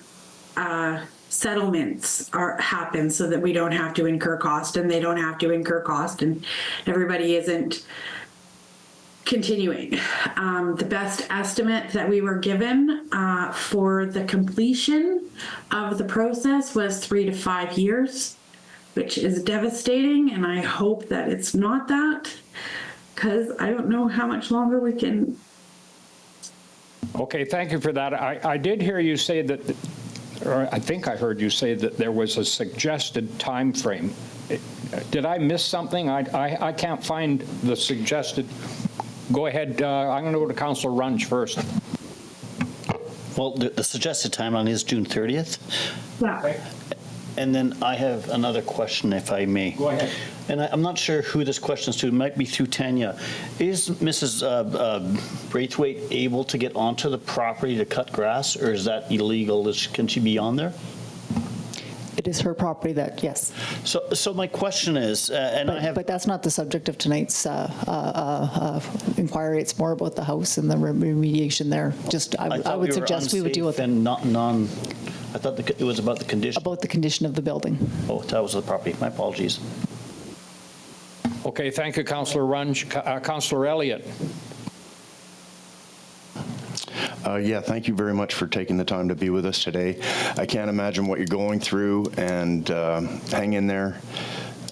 Speaker 8: settlements happen so that we don't have to incur cost, and they don't have to incur cost, and everybody isn't continuing. The best estimate that we were given for the completion of the process was 3 to 5 years, which is devastating, and I hope that it's not that, because I don't know how much longer we can.
Speaker 1: Okay, thank you for that. I did hear you say that, or I think I heard you say that there was a suggested time frame. Did I miss something? I can't find the suggested. Go ahead. I'm going to go to Councillor Runge first.
Speaker 3: Well, the suggested timeline is June 30th.
Speaker 8: Yeah.
Speaker 1: Okay.
Speaker 3: And then I have another question, if I may.
Speaker 1: Go ahead.
Speaker 3: And I'm not sure who this question is to. It might be through Tanya. Is Mrs. Braithwaite able to get onto the property to cut grass, or is that illegal? Can she be on there?
Speaker 9: It is her property that, yes.
Speaker 3: So my question is,
Speaker 9: But that's not the subject of tonight's inquiry. It's more about the house and the remediation there. Just, I would suggest we would deal with it.
Speaker 3: And non. I thought it was about the condition.
Speaker 9: About the condition of the building.
Speaker 3: Oh, that was the property. My apologies.
Speaker 1: Okay, thank you, Councillor Runge. Councillor Elliott.
Speaker 10: Yeah, thank you very much for taking the time to be with us today. I can't imagine what you're going through, and hang in there.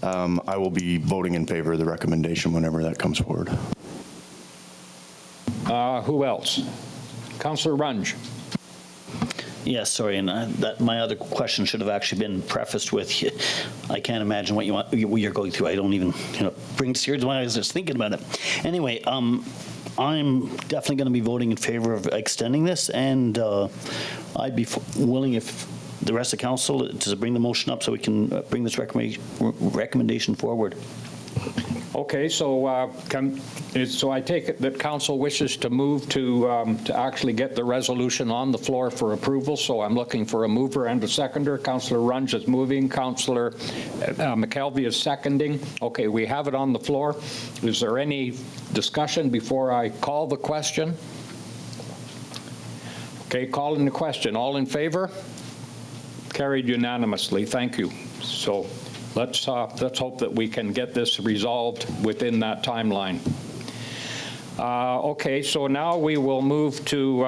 Speaker 10: I will be voting in favor of the recommendation whenever that comes forward.
Speaker 1: Who else? Councillor Runge.
Speaker 3: Yes, sorry, and that my other question should have actually been prefaced with, I can't imagine what you're going through. I don't even, bring tears when I was just thinking about it. Anyway, I'm definitely going to be voting in favor of extending this, and I'd be willing, if the rest of council, to bring the motion up so we can bring this recommendation forward.
Speaker 1: Okay, so so I take it that council wishes to move to actually get the resolution on the floor for approval. So I'm looking for a mover and a seconder. Councillor Runge is moving. Councillor McKelvey is seconding. Okay, we have it on the floor. Is there any discussion before I call the question? Okay, calling the question. All in favor? Carried unanimously. Thank you. So let's hope that we can get this resolved within that timeline. Okay, so now we will move to,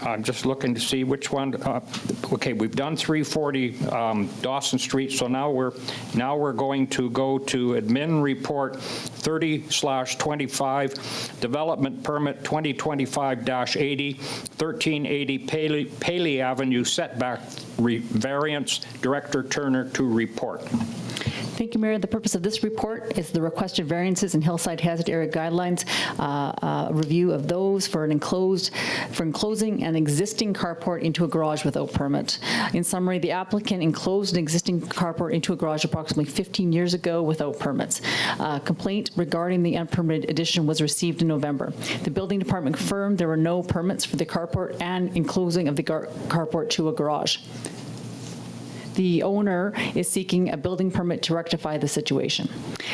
Speaker 1: I'm just looking to see which one. Okay, we've done 340 Dawson Street, so now we're going to go to admin report 30/25, development permit 2025-80, 1380 Paley Avenue setback variance. Director Turner to report.
Speaker 7: Thank you, Mayor. The purpose of this report is the requested variances in hillside hazard area guidelines, review of those for enclosing an existing carport into a garage without permit. In summary, the applicant enclosed an existing carport into a garage approximately 15 years ago without permits. A complaint regarding the unpermitted addition was received in November. The building department confirmed there were no permits for the carport and enclosing of the carport to a garage. The owner is seeking a building permit to rectify the situation.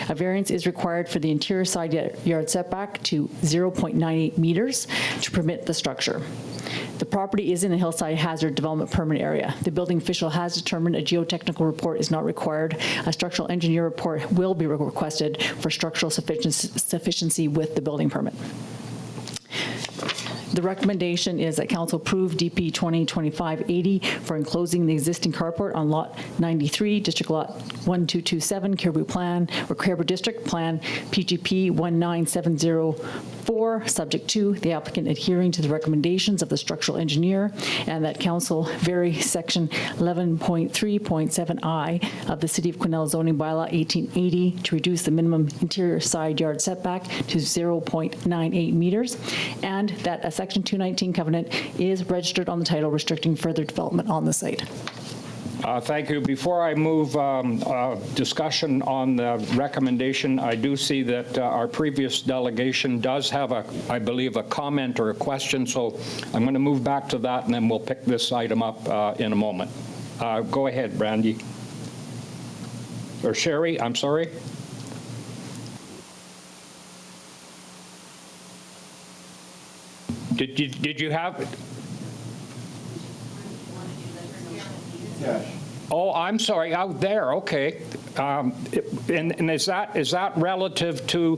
Speaker 7: A variance is required for the interior side yard setback to 0.98 meters to permit the structure. The property is in a hillside hazard development permit area. The building official has determined a geotechnical report is not required. A structural engineer report will be requested for structural sufficiency with the building permit. The recommendation is that council approve DP 2025-80 for enclosing the existing carport on lot 93, district lot 1227, Caribou Plan, or Caribou District Plan, PGP 19704, subject to the applicant adhering to the recommendations of the structural engineer, and that council vary section 11.3.7I of the City of Quesnel zoning bylaw 1880 to reduce the minimum interior side yard setback to 0.98 meters, and that a Section 219 covenant is registered on the title restricting further development on the site.
Speaker 1: Thank you. Before I move discussion on the recommendation, I do see that our previous delegation does have, I believe, a comment or a question, so I'm going to move back to that, and then we'll pick this item up in a moment. Go ahead, Brandy. Or Sherry, I'm sorry. Did you have? Yeah. Oh, I'm sorry, out there, okay. And is that relative to?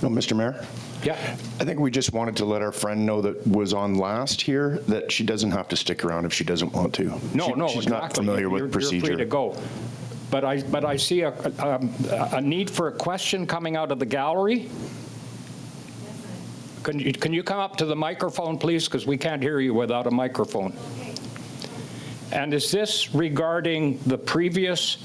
Speaker 10: No, Mr. Mayor?
Speaker 1: Yeah.
Speaker 10: I think we just wanted to let our friend know that was on last here that she doesn't have to stick around if she doesn't want to.
Speaker 1: No,
Speaker 10: She's
Speaker 1: exactly.
Speaker 10: not familiar with procedure.
Speaker 1: You're free to go. But I see a need for a question coming out of the gallery. Can you come up to the microphone, please, because we can't hear you without a microphone. And is this regarding the previous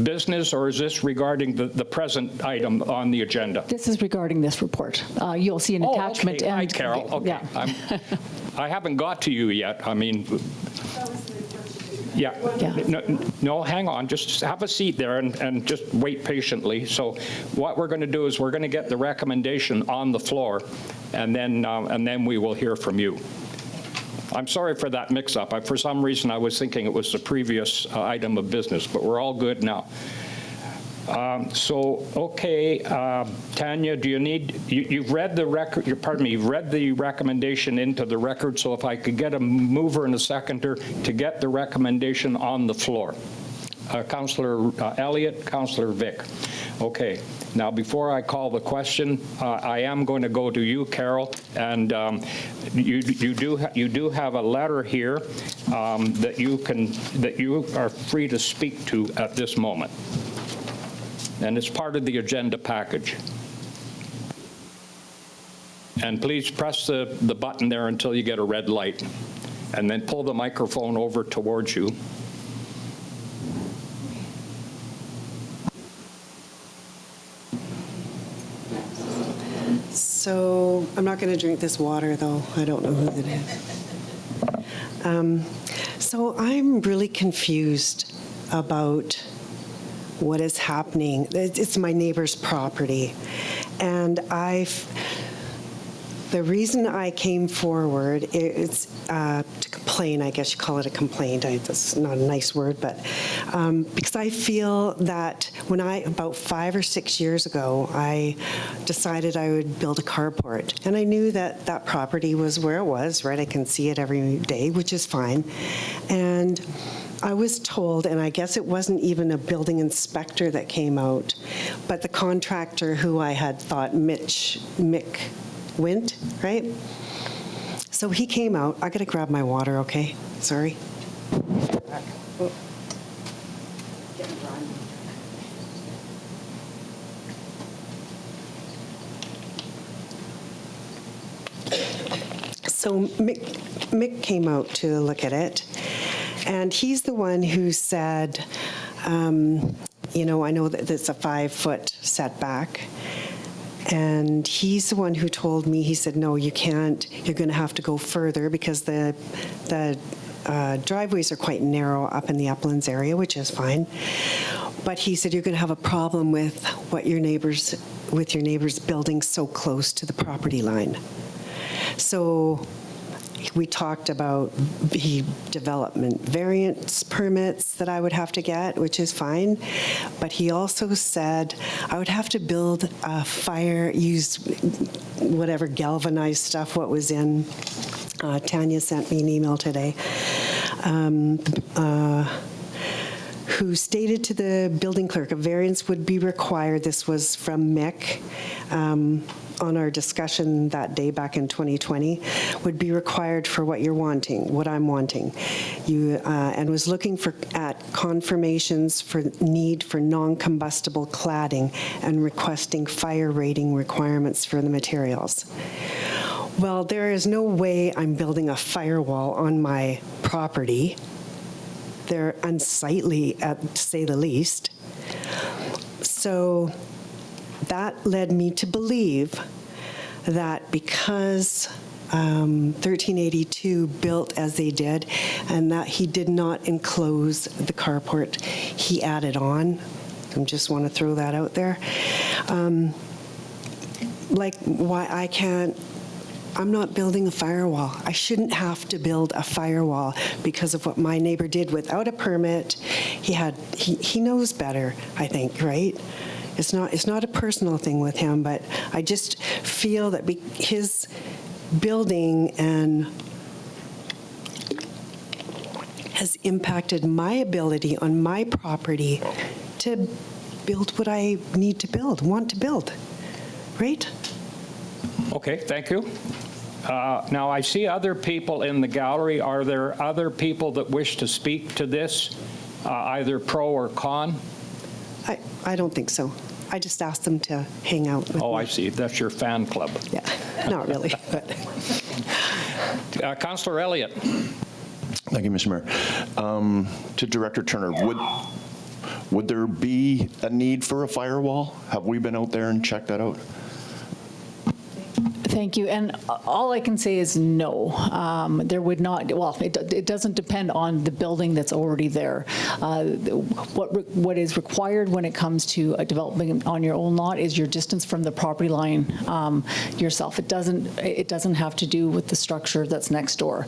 Speaker 1: business, or is this regarding the present item on the agenda?
Speaker 7: This is regarding this report. You'll see an attachment.
Speaker 1: Okay. Hi,
Speaker 7: and
Speaker 1: Carol. Okay.
Speaker 7: Yeah.
Speaker 1: I haven't got to you yet. I mean, yeah. No, hang on. Just have a seat there and just wait patiently. So what we're going to do is we're going to get the recommendation on the floor, and then we will hear from you. I'm sorry for that mix-up. For some reason, I was thinking it was the previous item of business, but we're all good now. Okay, Tanya, do you need, you've read the record, pardon me, you've read the recommendation into the record, so if I could get a mover and a seconder to get the recommendation on the floor. Councillor Elliott, Councillor Vic. Okay, now before I call the question, I am going to go to you, Carol, and you do have a letter here that you are free to speak to at this moment. And it's part of the agenda package. And please press the button there until you get a red light, and then pull the microphone over towards you.
Speaker 11: So I'm not going to drink this water, though. I don't know who it is. So I'm really confused about what is happening. It's my neighbor's property. And the reason I came forward is to complain. I guess you call it a complaint. That's not a nice word, but because I feel that when about 5 or 6 years ago, I decided I would build a carport. And I knew that that property was where it was, right? I can see it every day, which is fine. And I was told, and I guess it wasn't even a building inspector that came out, but the contractor who I had thought, Mick Wint, right? So he came out. I got to grab my water, okay? Sorry. Oh. So Mick came out to look at it, and he's the one who said, you know, I know that it's a 5-foot setback. And he's the one who told me, he said, no, you can't, you're going to have to go further because the driveways are quite narrow up in the Uplands area, which is fine. But he said, you're going to have a problem with your neighbors building so close to the property line. So we talked about development variance permits that I would have to get, which is fine. But he also said I would have to build a fire, use whatever galvanized stuff, what was in. Tanya sent me an email today. Who stated to the building clerk a variance would be required. This was from Mick. On our discussion that day back in 2020, would be required for what you're wanting, what I'm wanting. And was looking at confirmations for need for non-combustible cladding and requesting fire rating requirements for the materials. Well, there is no way I'm building a firewall on my property. They're unsightly, to say the least. So that led me to believe that because 1382 built as they did, and that he did not enclose the carport, he added on. I just want to throw that out there. Like, why I can't, I'm not building a firewall. I shouldn't have to build a firewall because of what my neighbor did without a permit. He knows better, I think, right? It's not a personal thing with him, but I just feel that his building has impacted my ability on my property to build what I need to build, want to build, right?
Speaker 1: Okay, thank you. Now, I see other people in the gallery. Are there other people that wish to speak to this, either pro or con?
Speaker 11: I don't think so. I just asked them to hang out with me.
Speaker 1: I see. That's your fan club.
Speaker 11: Yeah, not really, but.
Speaker 1: Councillor Elliott.
Speaker 10: Thank you, Mr. Mayor. To Director Turner, would there be a need for a firewall? Have we been out there and checked that out?
Speaker 7: Thank you. And all I can say is no. There would not, well, it doesn't depend on the building that's already there. What is required when it comes to developing on your own lot is your distance from the property line yourself. It doesn't have to do with the structure that's next door.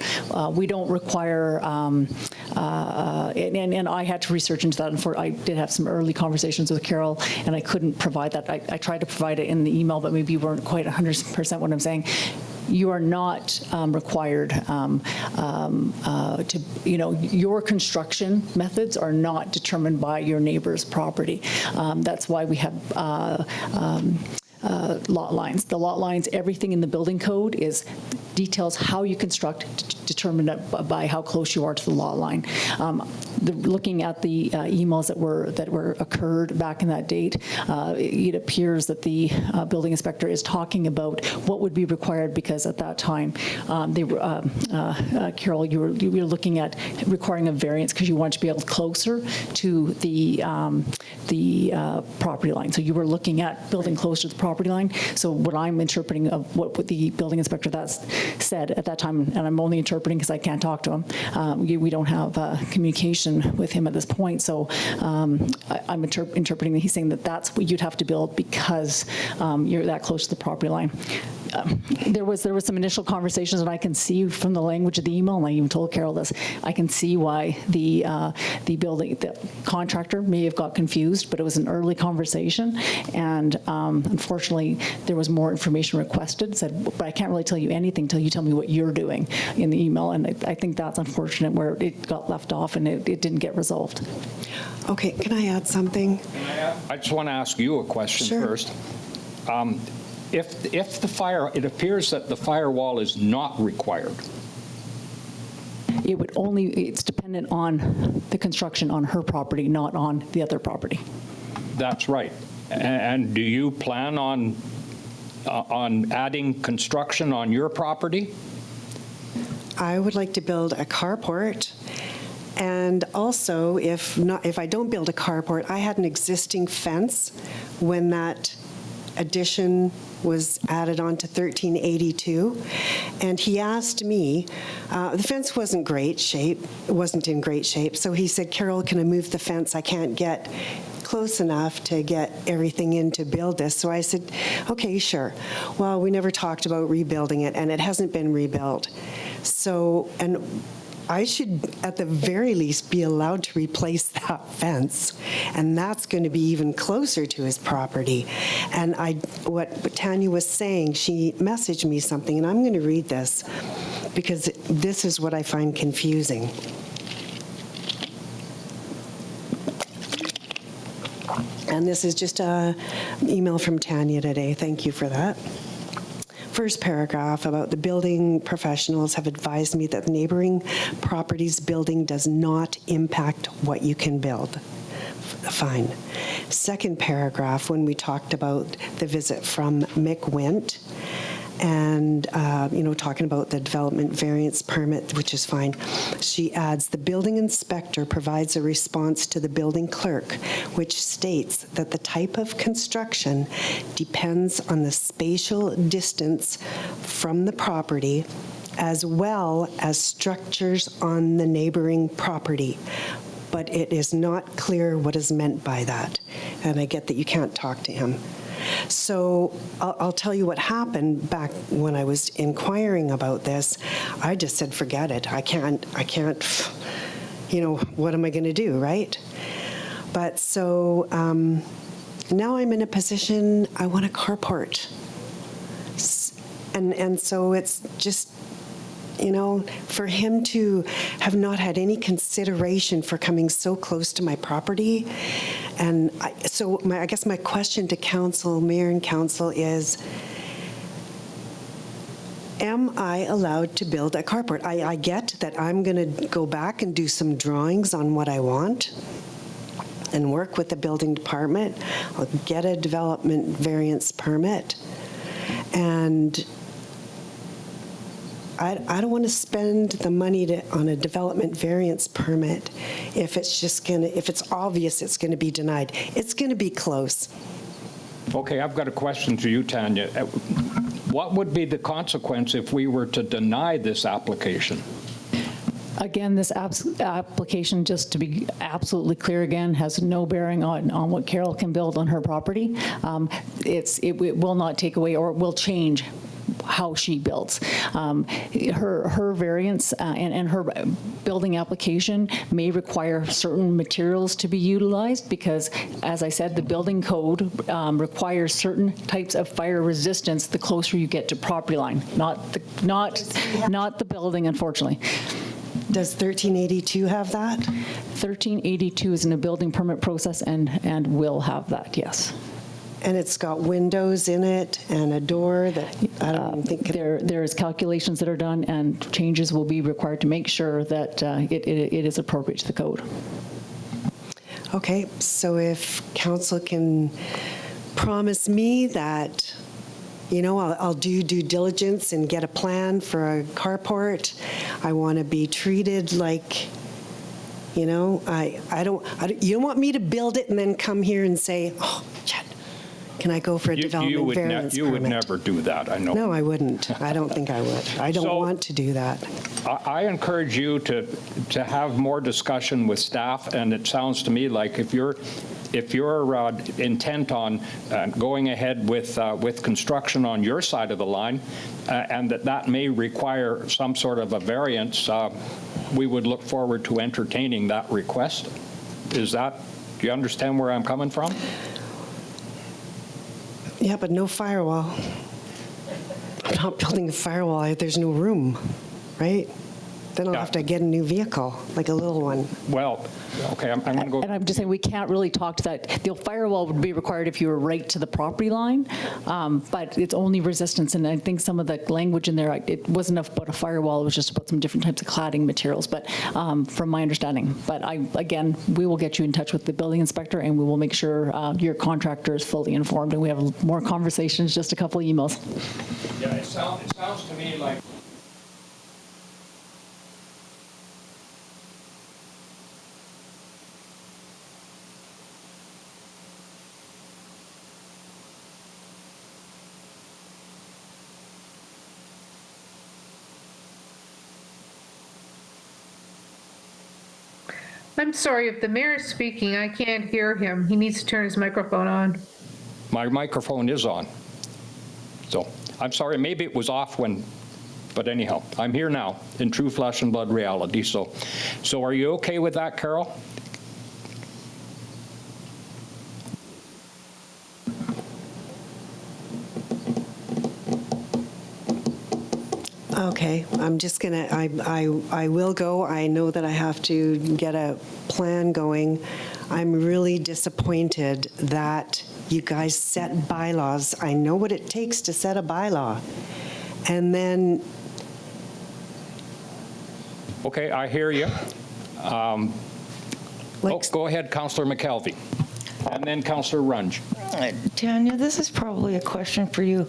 Speaker 7: We don't require, and I had to research into that, and I did have some early conversations with Carol, and I couldn't provide that. I tried to provide it in the email, but maybe you weren't quite 100% what I'm saying. You are not required to, your construction methods are not determined by your neighbor's property. That's why we have lot lines. The lot lines, everything in the building code details how you construct, determined by how close you are to the lot line. Looking at the emails that were occurred back in that date, it appears that the building inspector is talking about what would be required, because at that time, they were, Carol, you were looking at requiring a variance because you want to be able closer to the property line. So you were looking at building close to the property line. So what I'm interpreting of what the building inspector, said at that time, and I'm only interpreting because I can't talk to him, we don't have communication with him at this point, so I'm interpreting that he's saying that that's what you'd have to build because you're that close to the property line. There was some initial conversations, and I can see from the language of the email, and I even told Carol this, I can see why the contractor may have got confused, but it was an early conversation, and unfortunately, there was more information requested, said, but I can't really tell you anything until you tell me what you're doing in the email, and I think that's unfortunate where it got left off and it didn't get resolved.
Speaker 11: Okay, can I add something?
Speaker 1: I just want to ask you a question first. If the fire, it appears that the firewall is not required.
Speaker 7: It's dependent on the construction on her property, not on the other property.
Speaker 1: That's right. And do you plan on adding construction on your property?
Speaker 11: I would like to build a carport. And also, if I don't build a carport, I had an existing fence when that addition was added on to 1382, and he asked me, the fence wasn't in great shape, so he said, Carol, can I move the fence? I can't get close enough to get everything in to build this. So I said, okay, sure. Well, we never talked about rebuilding it, and it hasn't been rebuilt. So, and I should, at the very least, be allowed to replace that fence, and that's going to be even closer to his property. And what Tanya was saying, she messaged me something, and I'm going to read this, because this is what I find confusing. And this is just an email from Tanya today. Thank you for that. First paragraph about the building professionals have advised me that the neighboring property's building does not impact what you can build. Fine. Second paragraph, when we talked about the visit from Mick Wint and, talking about the development variance permit, which is fine, she adds, the building inspector provides a response to the building clerk, which states that the type of construction depends on the spatial distance from the property as well as structures on the neighboring property. But it is not clear what is meant by that. And I get that you can't talk to him. So I'll tell you what happened back when I was inquiring about this. I just said, forget it. I can't, what am I going to do, right? But so now I'm in a position, I want a carport. And so it's just, for him to have not had any consideration for coming so close to my property. And I guess my question to council, mayor and council is, am I allowed to build a carport? I get that I'm going to go back and do some drawings on what I want and work with the building department. I'll get a development variance permit. And I don't want to spend the money on a development variance permit if it's obvious it's going to be denied. It's going to be close.
Speaker 1: Okay, I've got a question for you, Tanya. What would be the consequence if we were to deny this application?
Speaker 7: Again, this application, just to be absolutely clear again, has no bearing on what Carol can build on her property. It will not take away or will change how she builds. Her variance and her building application may require certain materials to be utilized because, as I said, the building code requires certain types of fire resistance the closer you get to property line, not the building, unfortunately.
Speaker 11: Does 1382 have that?
Speaker 7: 1382 is in a building permit process and will have that, yes.
Speaker 11: And it's got windows in it and a door that I don't even think...
Speaker 7: There's calculations that are done and changes will be required to make sure that it is appropriate to the code.
Speaker 11: Okay, so if council can promise me that, I'll do due diligence and get a plan for a carport. I want to be treated like, you don't want me to build it and then come here and say, oh, shit. Can I go for a development variance
Speaker 1: You would
Speaker 11: permit?
Speaker 1: never do that, I know.
Speaker 11: No, I wouldn't. I don't think I would. I don't want to do that.
Speaker 1: I encourage you to have more discussion with staff, and it sounds to me like if you're intent on going ahead with construction on your side of the line, and that may require some sort of a variance, we would look forward to entertaining that request. Do you understand where I'm coming from?
Speaker 11: Yeah, but no firewall. I'm not building a firewall. There's no room, right? Then I'll have to get a new vehicle, like a little one.
Speaker 1: Well, okay, I'm going to go.
Speaker 7: And I'm just saying, we can't really talk to that. The firewall would be required if you were right to the property line, but it's only resistance, and I think some of the language in there, it wasn't about a firewall, it was just about some different types of cladding materials, but from my understanding. But again, we will get you in touch with the building inspector, and we will make sure your contractor is fully informed, and we have more conversations, just a couple of emails.
Speaker 1: Yeah, it sounds to me like
Speaker 4: I'm sorry, if the mayor is speaking, I can't hear him. He needs to turn his microphone on.
Speaker 1: my microphone is on. So I'm sorry, maybe it was off but anyhow, I'm here now in true flesh and blood reality. So are you okay with that, Carol?
Speaker 11: Okay, I'm just gonna, I will go. I know that I have to get a plan going. I'm really disappointed that you guys set bylaws. I know what it takes to set a bylaw. And then,
Speaker 1: Okay, I hear you. Go ahead, Councillor McKelvey. And then Councillor Runge.
Speaker 12: Tanya, this is probably a question for you.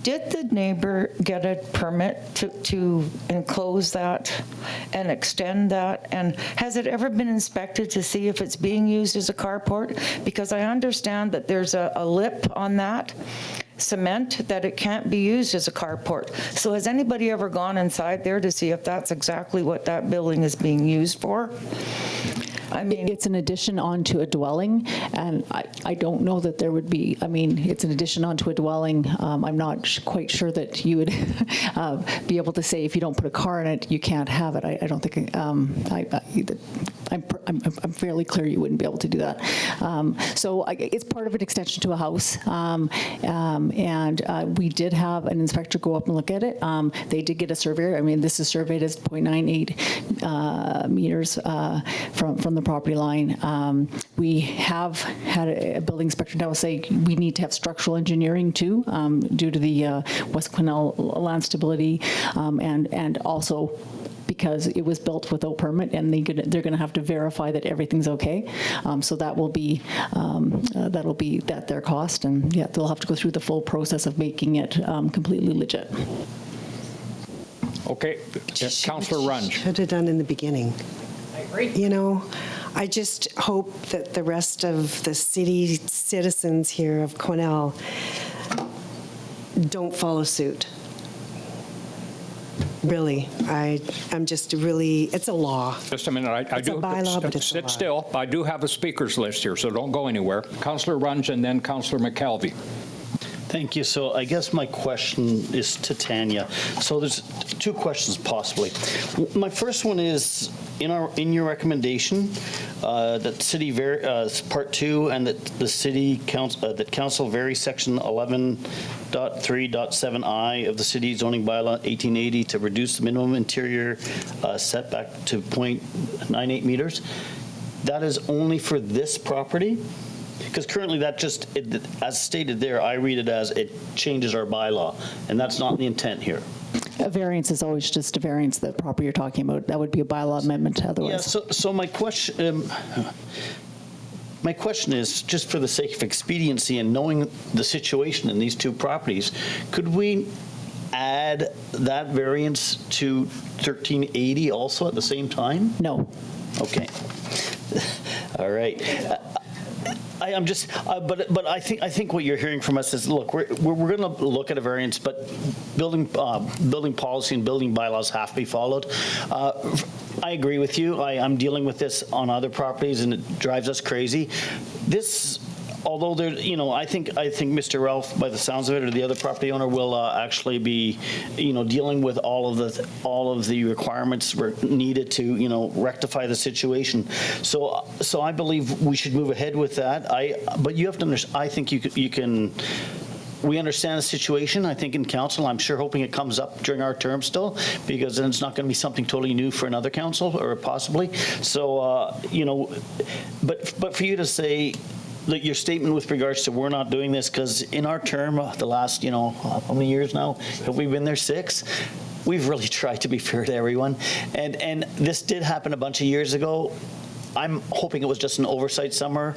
Speaker 12: Did the neighbor get a permit to enclose that and extend that? And has it ever been inspected to see if it's being used as a carport? Because I understand that there's a lip on that cement that it can't be used as a carport. So has anybody ever gone inside there to see if that's exactly what that building is being used for? I mean,
Speaker 7: It's an addition onto a dwelling, and I don't know that there would be, I mean, it's an addition onto a dwelling. I'm not quite sure that you would be able to say if you don't put a car in it, you can't have it. I don't think, I'm fairly clear you wouldn't be able to do that. So it's part of an extension to a house, and we did have an inspector go up and look at it. They did get a surveyor. I mean, this is surveyed as 0.98 meters from the property line. We have had a building inspector now say we need to have structural engineering too, due to the West Quesnel land stability, and also because it was built without permit, and they're going to have to verify that everything's okay. So that will be at their cost, and yeah, they'll have to go through the full process of making it completely legit.
Speaker 1: Okay, Councillor Runge.
Speaker 11: should have done in the beginning. I agree. You know, I just hope that the rest of the city citizens here of Quesnel don't follow suit. Really, I'm just really, it's a law.
Speaker 1: Just a minute, I
Speaker 11: It's
Speaker 1: do.
Speaker 11: a bylaw, but it's a
Speaker 1: Sit
Speaker 11: law.
Speaker 1: still. I do have a speakers list here, so don't go anywhere. Councillor Runge and then Councillor McKelvey.
Speaker 3: Thank you. So I guess my question is to Tanya. So there's two questions possibly. My first one is, in your recommendation, that city part 2 and that the city council that council vary section 11.3.7I of the city zoning bylaw 1880 to reduce the minimum interior setback to 0.98 meters. That is only for this property? Because currently that just, as stated there, I read it as it changes our bylaw, and that's not the intent here.
Speaker 7: A variance is always just a variance, the property you're talking about. That would be a bylaw amendment otherwise.
Speaker 3: Yeah, so my question is, just for the sake of expediency and knowing the situation in these two properties, could we add that variance to 1380 also at the same time?
Speaker 7: No.
Speaker 3: Okay. All right. I'm just, but I think what you're hearing from us is, look, we're going to look at a variance, but building policy and building bylaws have to be followed. I agree with you. I'm dealing with this on other properties, and it drives us crazy. This, although there, I think Mr. Ralph, by the sounds of it, or the other property owner, will actually be, dealing with all of the requirements needed to, rectify the situation. So I believe we should move ahead with that. But you have to understand. I think you can. We understand the situation, I think, in council. I'm sure hoping it comes up during our term still, because then it's not going to be something totally new for another council, or possibly. So, but for you to say, your statement with regards to we're not doing this, because in our term, the last, how many years now? Have we been there? 6? We've really tried to be fair to everyone. And this did happen a bunch of years ago. I'm hoping it was just an oversight somewhere.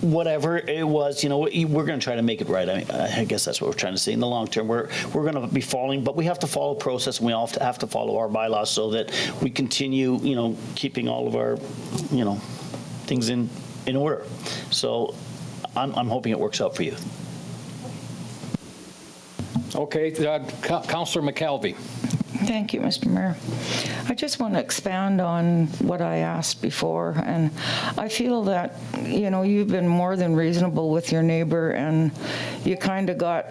Speaker 3: Whatever it was, we're going to try to make it right. I guess that's what we're trying to say. In the long term, we're going to be following, but we have to follow process, and we all have to follow our bylaws so that we continue, keeping all of our, things in order. So I'm hoping it works out for you.
Speaker 1: Okay, Councillor McKelvey.
Speaker 12: Thank you, Mr. Mayor. I just want to expand on what I asked before, and I feel that, you've been more than reasonable with your neighbor, and you kind of got,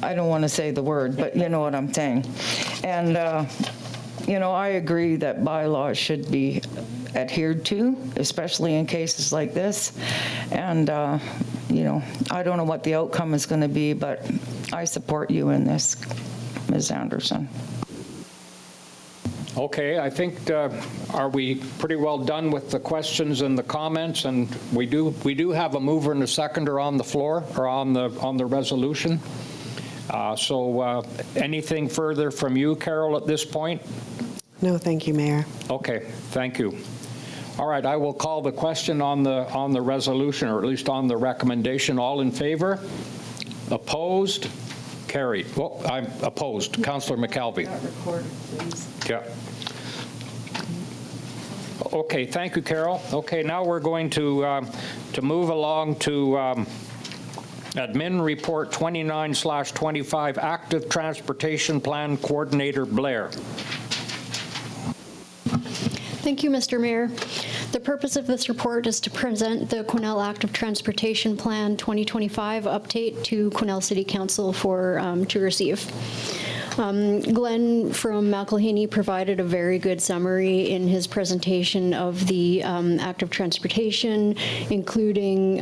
Speaker 12: I don't want to say the word, but you know what I'm saying. And, I agree that bylaws should be adhered to, especially in cases like this. And, I don't know what the outcome is going to be, but I support you in this, Ms. Anderson.
Speaker 1: Okay, I think, are we pretty well done with the questions and the comments? And we do have a mover and a seconder on the floor, or on the resolution. So anything further from you, Carol, at this point?
Speaker 11: No, thank you, Mayor.
Speaker 1: Okay, thank you. All right, I will call the question on the resolution, or at least on the recommendation. All in favor? Opposed? Carried. Well, I'm opposed. Councillor McKelvey. Yeah. Okay, thank you, Carol. Okay, now we're going to move along to Admin Report 29/25, Active Transportation Plan Coordinator Blair.
Speaker 13: Thank you, Mr. Mayor. The purpose of this report is to present the Quesnel Active Transportation Plan 2025 update to Quesnel City Council to receive. Glenn from McElhanney provided a very good summary in his presentation of the active transportation, including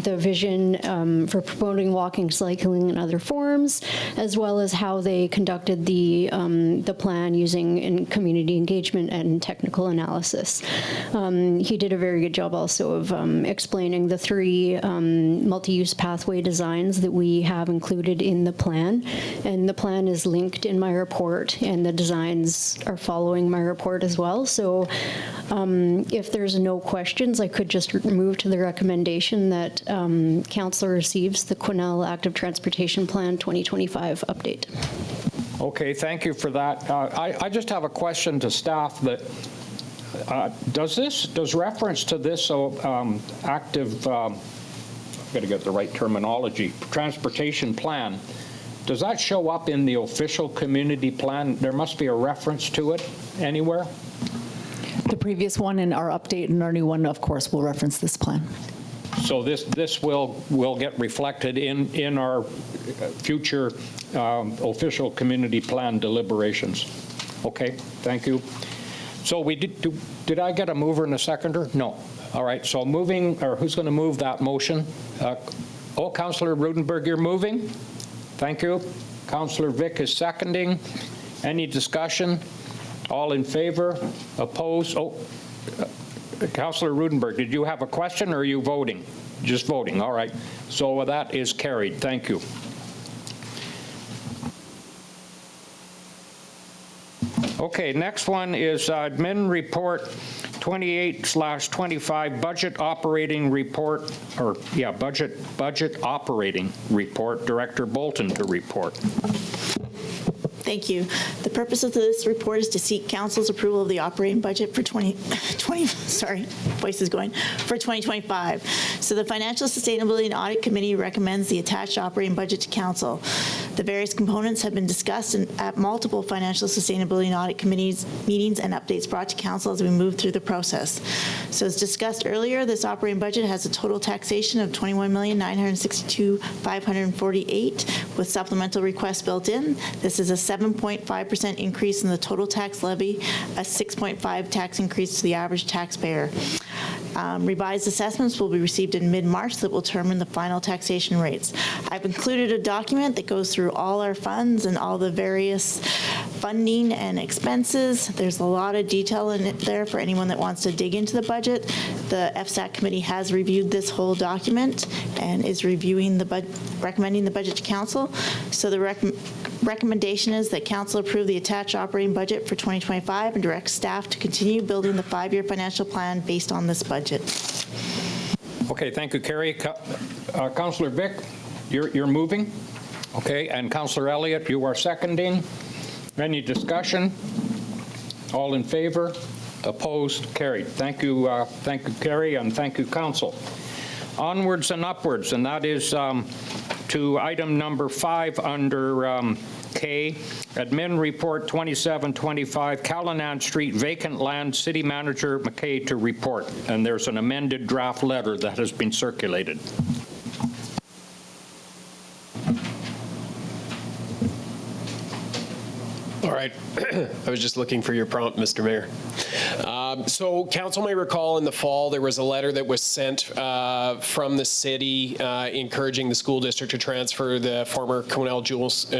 Speaker 13: the vision for promoting walking, cycling, and other forms, as well as how they conducted the plan using community engagement and technical analysis. He did a very good job also of explaining the 3 multi-use pathway designs that we have included in the plan, and the plan is linked in my report, and the designs are following my report as well. So if there's no questions, I could just move to the recommendation that Council receives the Quesnel Active Transportation Plan 2025 update.
Speaker 1: Okay, thank you for that. I just have a question to staff that does reference to this active, I've got to get the right terminology, transportation plan, does that show up in the official community plan? There must be a reference to it anywhere?
Speaker 9: The previous one and our update and our new one, of course, will reference this plan.
Speaker 1: So this will get reflected in our future official community plan deliberations. Okay, thank you. So did I get a mover and a seconder? No. All right, so who's going to move that motion? Councillor Rudenberg, you're moving? Thank you. Councillor Vick is seconding. Any discussion? All in favor? Opposed? Councillor Rudenberg, did you have a question, or are you voting? Just voting, all right. So that is carried. Thank you. Okay, next one is Admin Report 28/25, Budget Operating Report, Budget Operating Report. Director Bolton to report.
Speaker 2: Thank you. The purpose of this report is to seek council's approval of the operating budget for 2025. So the Financial Sustainability and Audit Committee recommends the attached operating budget to council. The various components have been discussed at multiple Financial Sustainability and Audit Committees meetings and updates brought to council as we move through the process. So as discussed earlier, this operating budget has a total taxation of $21,962,548 with supplemental requests built in. This is a 7.5% increase in the total tax levy, a 6.5% tax increase to the average taxpayer. Revised assessments will be received in mid-March that will determine the final taxation rates. I've included a document that goes through all our funds and all the various funding and expenses. There's a lot of detail in it there for anyone that wants to dig into the budget. The FSAC committee has reviewed this whole document and is reviewing recommending the budget to council. So the recommendation is that council approve the attached operating budget for 2025 and direct staff to continue building the 5-year financial plan based on this budget.
Speaker 1: Okay, thank you, Carrie. Councillor Vic, you're moving? Okay, and Councillor Elliott, you are seconding. Any discussion? All in favor? Opposed? Carried. Thank you, Carrie, and thank you, Council. Onwards and upwards, and that is to item number 5 under K, Admin Report 2725, Callanan Street, vacant land, City Manager McKay to report. And there's an amended draft letter that has been circulated.
Speaker 14: All right. I was just looking for your prompt, Mr. Mayor. So council may recall in the fall there was a letter that was sent from the city encouraging the school district to transfer the former Quesnel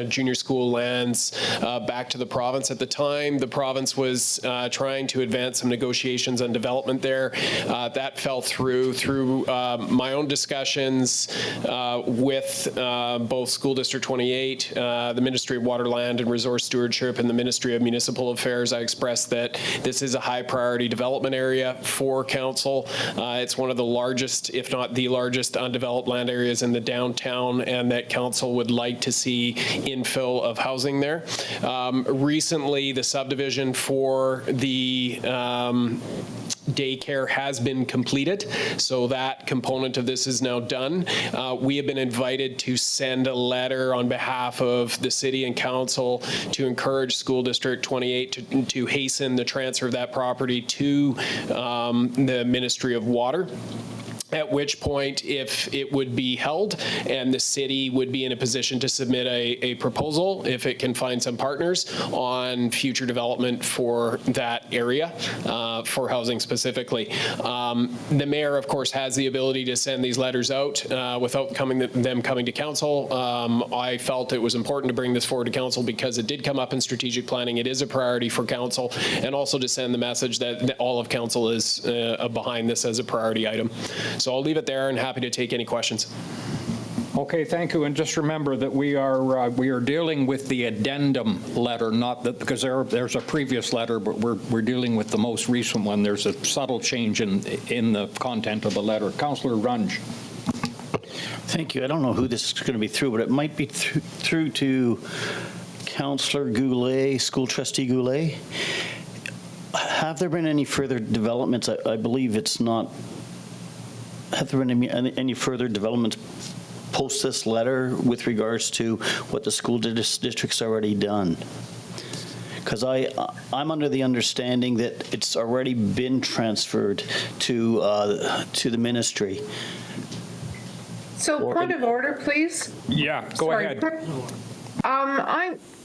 Speaker 14: Junior School lands back to the province. At the time, the province was trying to advance some negotiations on development there. That fell through my own discussions with both School District 28, the Ministry of Water, Land and Resource Stewardship, and the Ministry of Municipal Affairs. I expressed that this is a high priority development area for council. It's one of the largest, if not the largest, undeveloped land areas in the downtown, and that council would like to see infill of housing there. Recently, the subdivision for the daycare has been completed, so that component of this is now done. We have been invited to send a letter on behalf of the city and council to encourage School District 28 to hasten the transfer of that property to the Ministry of Water. At which point, if it would be held and the city would be in a position to submit a proposal, if it can find some partners, on future development for that area, for housing specifically. The mayor, of course, has the ability to send these letters out without them coming to council. I felt it was important to bring this forward to council because it did come up in strategic planning. It is a priority for council, and also to send the message that all of council is behind this as a priority item. So I'll leave it there and happy to take any questions.
Speaker 1: Okay, thank you. And just remember that we are dealing with the addendum letter, not that, because there's a previous letter, but we're dealing with the most recent one. There's a subtle change in the content of the letter. Councillor Runge.
Speaker 3: Thank you. I don't know who this is going to be through, but it might be through to Councillor Goulet, School Trustee Goulet. Have there been any further developments? I believe it's not. Have there been any further developments post this letter with regards to what the school district's already done? Because I'm under the understanding that it's already been transferred to the ministry.
Speaker 4: So point of order, please.
Speaker 1: Yeah, go ahead.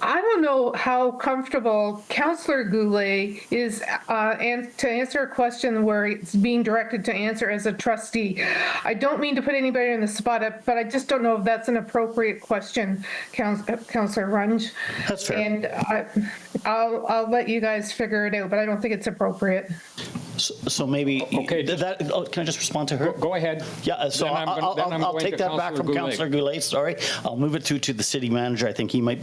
Speaker 4: I don't know how comfortable Councillor Goulet is to answer a question where it's being directed to answer as a trustee. I don't mean to put anybody on the spot, but I just don't know if that's an appropriate question, Councillor Runge.
Speaker 3: That's fair.
Speaker 4: And I'll let you guys figure it out, but I don't think it's appropriate.
Speaker 3: So maybe,
Speaker 1: okay,
Speaker 3: can I just respond to her?
Speaker 1: Go ahead.
Speaker 3: Yeah, so I'll take that back from Councillor Goulet, sorry. I'll move it through to the city manager. I think he may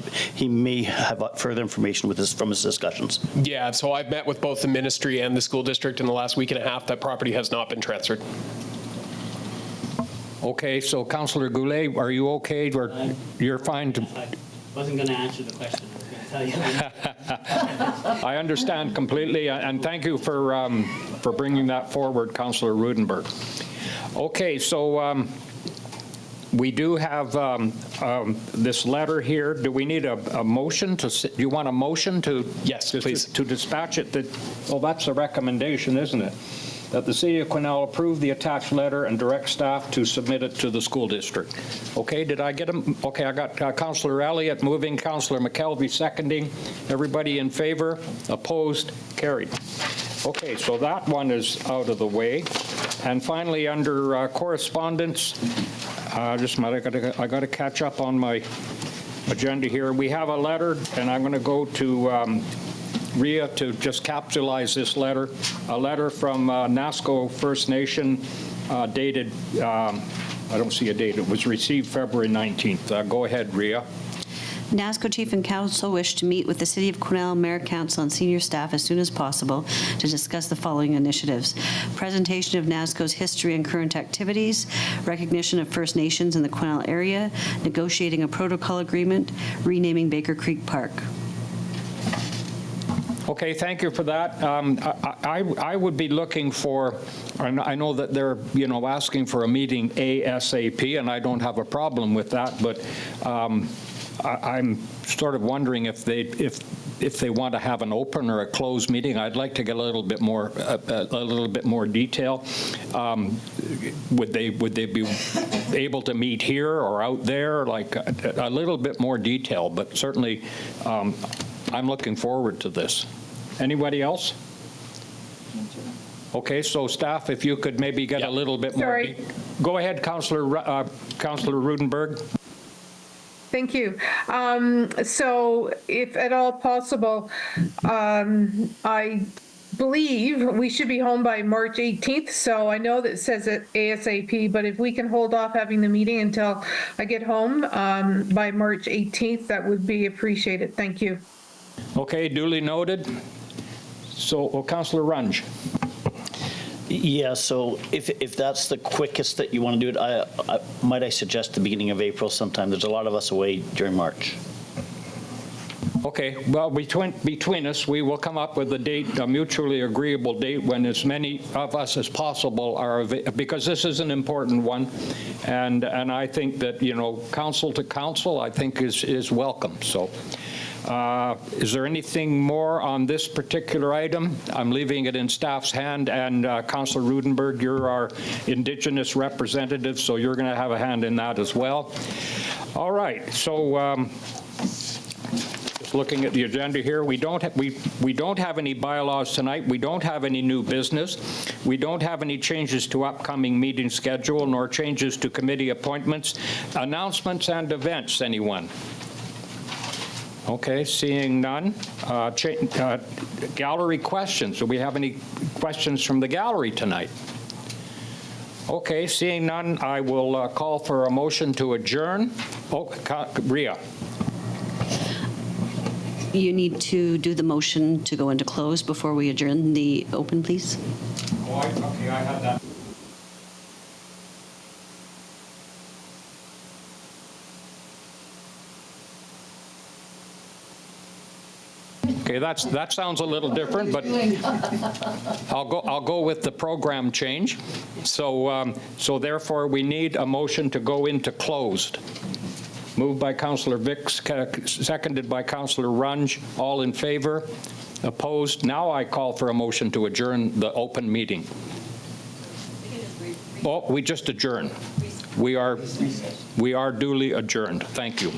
Speaker 3: have further information with this from his discussions.
Speaker 14: Yeah, so I've met with both the ministry and the school district in the last week and a half. That property has not been transferred.
Speaker 1: Okay, so Councillor Goulet, are you okay? Or you're fine to...
Speaker 15: I wasn't going to answer the question. I was going to
Speaker 1: I understand completely, and thank you for bringing that forward, Councillor Rudenberg. Okay, so we do have this letter here. Do we need a motion to, do you want a motion to?
Speaker 14: Yes, please.
Speaker 1: To dispatch it? Well, that's a recommendation, isn't it? That the City of Quesnel approve the attached letter and direct staff to submit it to the school district. Okay, did I get them? Okay, I got Councillor Elliott moving, Councillor McKelvey seconding. Everybody in favor? Opposed? Carried. Okay, so that one is out of the way. And finally, under correspondence, I got to catch up on my agenda here. We have a letter, and I'm going to go to Rhea to just capsulize this letter. A letter from NASCO First Nation dated, I don't see a date, it was received February 19th. Go ahead, Rhea.
Speaker 15: NASCO Chief and Council wish to meet with the City of Quesnel, Mayor, Council, and senior staff as soon as possible to discuss the following initiatives: presentation of NASCO's history and current activities, recognition of First Nations in the Quesnel area, negotiating a protocol agreement, renaming Baker Creek Park.
Speaker 1: Okay, thank you for that. I would be looking for, and I know that they're, asking for a meeting ASAP, and I don't have a problem with that, but I'm sort of wondering if they want to have an open or a closed meeting. I'd like to get a little bit more detail. Would they be able to meet here or out there? Like a little bit more detail, but certainly I'm looking forward to this. Anybody else? Okay, so staff, if you could maybe get a little bit more.
Speaker 4: Sorry.
Speaker 1: Go ahead, Councillor Rudenberg.
Speaker 4: Thank you. So if at all possible, I believe we should be home by March 18th. So I know that it says it ASAP, but if we can hold off having the meeting until I get home by March 18th, that would be appreciated. Thank you.
Speaker 1: Okay, duly noted. So, Councillor Runge.
Speaker 3: Yeah, so if that's the quickest that you want to do it, might I suggest the beginning of April sometime? There's a lot of us away during March.
Speaker 1: Okay, well, between us, we will come up with a date, a mutually agreeable date when as many of us as possible are, because this is an important one, and I think that, council to council, I think is welcome. So, is there anything more on this particular item? I'm leaving it in staff's hand, and Councillor Rudenberg, you're our Indigenous representative, so you're going to have a hand in that as well. All right, so just looking at the agenda here, we don't have any bylaws tonight. We don't have any new business. We don't have any changes to upcoming meeting schedule, nor changes to committee appointments, announcements, and events. Anyone? Okay, seeing none. Gallery questions. Do we have any questions from the gallery tonight? Okay, seeing none, I will call for a motion to adjourn. Oh, Rhea.
Speaker 15: You need to do the motion to go into close before we adjourn the open, please.
Speaker 1: Oh, okay, I have that. Okay, that sounds a little different, but I'll go with the program change. So therefore, we need a motion to go into closed. Moved by Councillor Vicks, seconded by Councillor Runge. All in favor? Opposed? Now I call for a motion to adjourn the open meeting. Oh, we just adjourned. We are duly adjourned. Thank you.